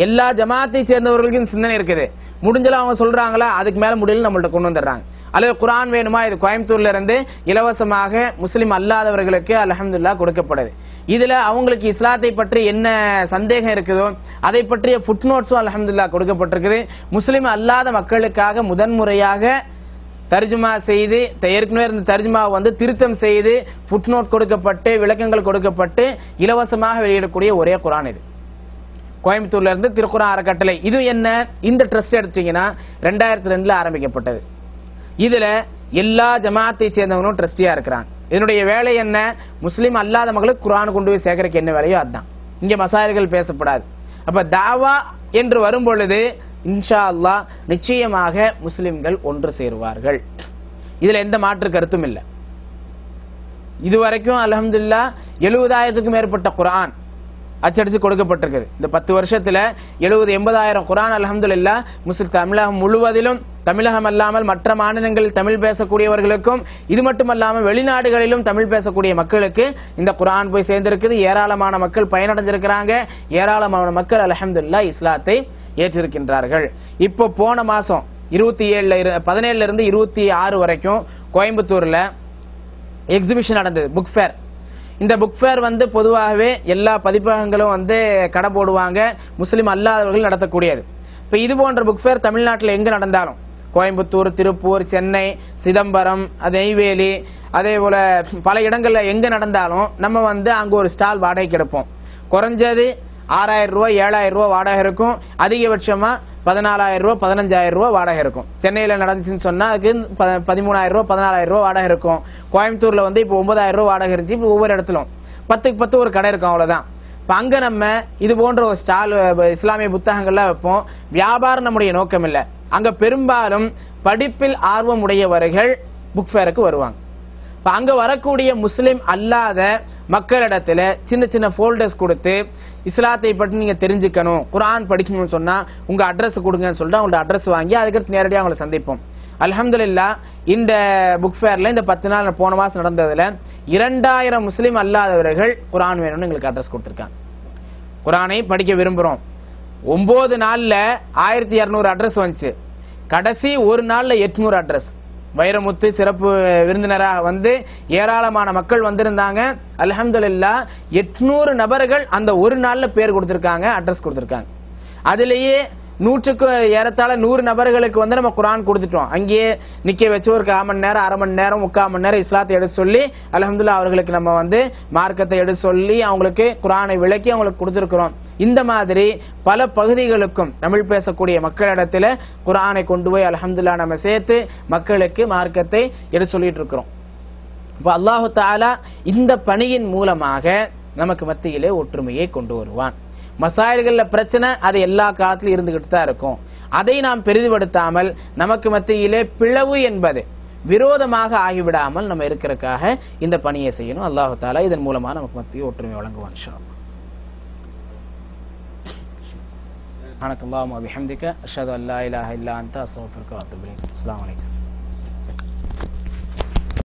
எல்லா ஜமாத்தை சேர்ந்தவர்களுக்கும் இந்த சிந்தனை இருக்குது. முடிஞ்சலாம் அவங்க சொல்றாங்களா, அதுக்கு மேல முடியல நம்மள்ட்ட கொண்டு வந்துடுறாங்க. அல்லது குர்ஆன் வேணுமா, இது கோயம்புத்தூர்ல இருந்து இலவசமாக முஸ்லிம் அல்லாதவர்களுக்கு அல்ஹம்துலில்லாஹ் கொடுக்கப்படுது. இதுல அவங்களுக்கு இஸ்லாத்தை பற்றி என்ன சந்தேகம் இருக்குதோ அதை பற்றிய ஃபுட் நோட்ஸும் அல்ஹம்துலில்லாஹ் கொடுக்கப்பட்டிருக்குது. முஸ்லிம் அல்லாத மக்களுக்காக முதன்முறையாக தர்ஜுமா செய்து, ஏற்கனவே இருந்த தர்ஜுமா திருத்தம் செய்து ஃபுட் நோட் கொடுக்கப்பட்டு விளக்கங்கள் கொடுக்கப்பட்டு இலவசமாக வெளியிடக்கூடிய ஒரே குர்ஆன் இது. கோயம்புத்தூர்ல இருந்து திருக்குர்ஆன் அறக்கட்டளை. இது என்ன, இந்த ட்ரஸ்ட் எடுத்தீங்கன்னா 2002 ஆரம்பிக்கப்பட்டது. இதுல எல்லா ஜமாத்தை சேர்ந்தவங்களும் ட்ரஸ்டியா இருக்கிறாங்க. இதனுடைய வேலை என்ன, முஸ்லிம் அல்லாத மக்களுக்கு குர்ஆன் கொண்டு போய் சேர்க்கறதுக்கு என்ன வேலையோ அதுதான். இங்க மசாயில்கள் பேசப்படாது. அப்ப தாவா என்று வரும் பொழுது இன்ஷா அல்லாஹ் நிச்சயமாக முஸ்லிம்கள் ஒன்று சேருவார்கள். இதுல எந்த மாற்று கருத்தும் இல்லை. இதுவரைக்கும் அல்ஹம்துலில்லாஹ் 70,000க்கும் மேற்பட்ட குர்ஆன் அச்சடிச்சு கொடுக்கப்பட்டிருக்குது. இந்த 10 வருஷத்துல 70-80,000 குர்ஆன் அல்ஹம்துலில்லாஹ் முஸ்லிம் தமிழகம் முழுவதிலும், தமிழகம் அல்லாமல் மற்ற மாநிலங்களில் தமிழ் பேசக்கூடியவர்களுக்கும், இது மட்டுமல்லாமல் வெளிநாடுகளிலும் தமிழ் பேசக்கூடிய மக்களுக்கு இந்த குர்ஆன் போய் சேர்ந்திருக்குது. ஏராளமான மக்கள் பயனடைஞ்சிருக்கிறாங்க. ஏராளமான மக்கள் அல்ஹம்துலில்லாஹ் இஸ்லாத்தை ஏற்றிருக்கின்றார்கள். இப்போ போன மாசம் 17ல இருந்து 26 வரைக்கும் கோயம்புத்தூர்ல எக்ஸிபிஷன் நடந்தது, புக் ஃபேர். இந்த புக் ஃபேர் பொதுவாகவே எல்லா பதிப்பகங்களும் கடை போடுவாங்க, முஸ்லிம் அல்லாதவர்கள் நடத்தக்கூடியது. இப்ப இது போன்ற புக் ஃபேர் தமிழ்நாட்டில் எங்க நடந்தாலும், கோயம்புத்தூர், திருப்பூர், சென்னை, சிதம்பரம், நெய்வேலி, அதே போல பல இடங்கள்ல எங்க நடந்தாலும் நம்ம அங்க ஒரு ஸ்டால் வாடகைக்கு எடுப்போம். குறைஞ்சது 6,000 ரூபாய் 7,000 ரூபாய் வாடகை இருக்கும். அதிகபட்சமா 14,000 ரூபாய் 15,000 ரூபாய் வாடகை இருக்கும். சென்னையில நடந்துச்சுன்னு சொன்னா அதுக்கு 13,000 ரூபாய் 14,000 ரூபாய் வாடகை இருக்கும். கோயம்புத்தூர்ல இப்போ 9,000 ரூபாய் வாடகை இருந்துச்சு. இப்போ ஒவ்வொரு இடத்திலும் 10க்கு 10 ஒரு கடை இருக்கும், அவ்வளவுதான். இப்ப அங்க நம்ம இது போன்ற ஒரு ஸ்டால் இஸ்லாமிய புத்தகங்கள்லாம் வைப்போம். வியாபாரம் நம்முடைய நோக்கம் இல்லை. அங்க பெரும்பாலும் படிப்பில் ஆர்வம் உடையவர்கள் புக் ஃபேருக்கு வருவாங்க. இப்ப அங்க வரக்கூடிய முஸ்லிம் அல்லாத மக்களிடத்துல சின்ன சின்ன ஃபோல்டர்ஸ் கொடுத்து, இஸ்லாத்தை பற்றி நீங்க தெரிஞ்சுக்கணும், குர்ஆன் படிக்கணும்னு சொன்னா உங்க அட்ரஸ் கொடுங்கன்னு சொல்லிட்டு அவங்களோட அட்ரஸ் வாங்கி அதுக்கடுத்து நேரடியாக அவங்களை சந்திப்போம். அல்ஹம்துலில்லாஹ் இந்த புக் ஃபேர்ல இந்த 10 நாள் போன மாசம் நடந்ததுல 2000 முஸ்லிம் அல்லாதவர்கள் குர்ஆன் வேணும்னு எங்களுக்கு அட்ரஸ் கொடுத்திருக்காங்க. குர்ஆனை படிக்க விரும்புறோம். 9 நாள்ல 1200 அட்ரஸ் வந்துச்சு. கடைசி ஒரு நாள்ல 800 அட்ரஸ். வைரமுத்து சிறப்பு விருந்தினராக ஏராளமான மக்கள் வந்திருந்தாங்க. அல்ஹம்துலில்லாஹ் 800 நபர்கள் அந்த ஒரு நாள்ல பேர் கொடுத்திருக்காங்க, அட்ரஸ் கொடுத்திருக்காங்க. அதுலயே 100க்கு ஏறத்தாழ 100 நபர்களுக்கு நம்ம குர்ஆன் கொடுத்துட்டோம். அங்கேயே நிக்க வச்சு ஒரு 1/4 மணி நேரம், 1/2 மணி நேரம், 3/4 மணி நேரம் இஸ்லாத்தை எடுத்து சொல்லி அல்ஹம்துலில்லாஹ் அவர்களுக்கு நம்ம மார்க்கத்தை எடுத்து சொல்லி அவங்களுக்கு குர்ஆனை விளக்கி அவங்களுக்கு கொடுத்திருக்கிறோம். இந்த மாதிரி பல பகுதிகளுக்கும் தமிழ் பேசக்கூடிய மக்களிடத்துல குர்ஆனை கொண்டு போய் அல்ஹம்துலில்லாஹ் நம்ம சேர்த்து மக்களுக்கு மார்க்கத்தை எடுத்து சொல்லிட்டு இருக்கிறோம். இப்ப அல்லாஹு தஆலா இந்த பணியின் மூலமாக நமக்கு மத்தியிலே ஒற்றுமையை கொண்டு வருவான். மசாயில்கள்ல பிரச்சனை அது எல்லா காலத்திலும் இருந்துகிட்டு தான் இருக்கும். அதை நாம் பெரிதுபடுத்தாமல் நமக்கு மத்தியிலே பிளவு என்பது விரோதமாக ஆகிவிடாமல் நம்ம இருக்கிறதுக்காக இந்த பணியை செய்யணும். அல்லாஹு தஆலா இதன் மூலமா நமக்கு மத்தியில் ஒற்றுமை வழங்குவான் இன்ஷா அல்லாஹ். சுப்ஹானக்கல்லாஹும்ம வபிஹம்திக அஷ்ஹது அல்லா இலாஹா இல்லா அன்த அஸ்தக்ஃபிருக வ அத்தூபு இலைக். அஸ்ஸலாமு அலைக்கும்.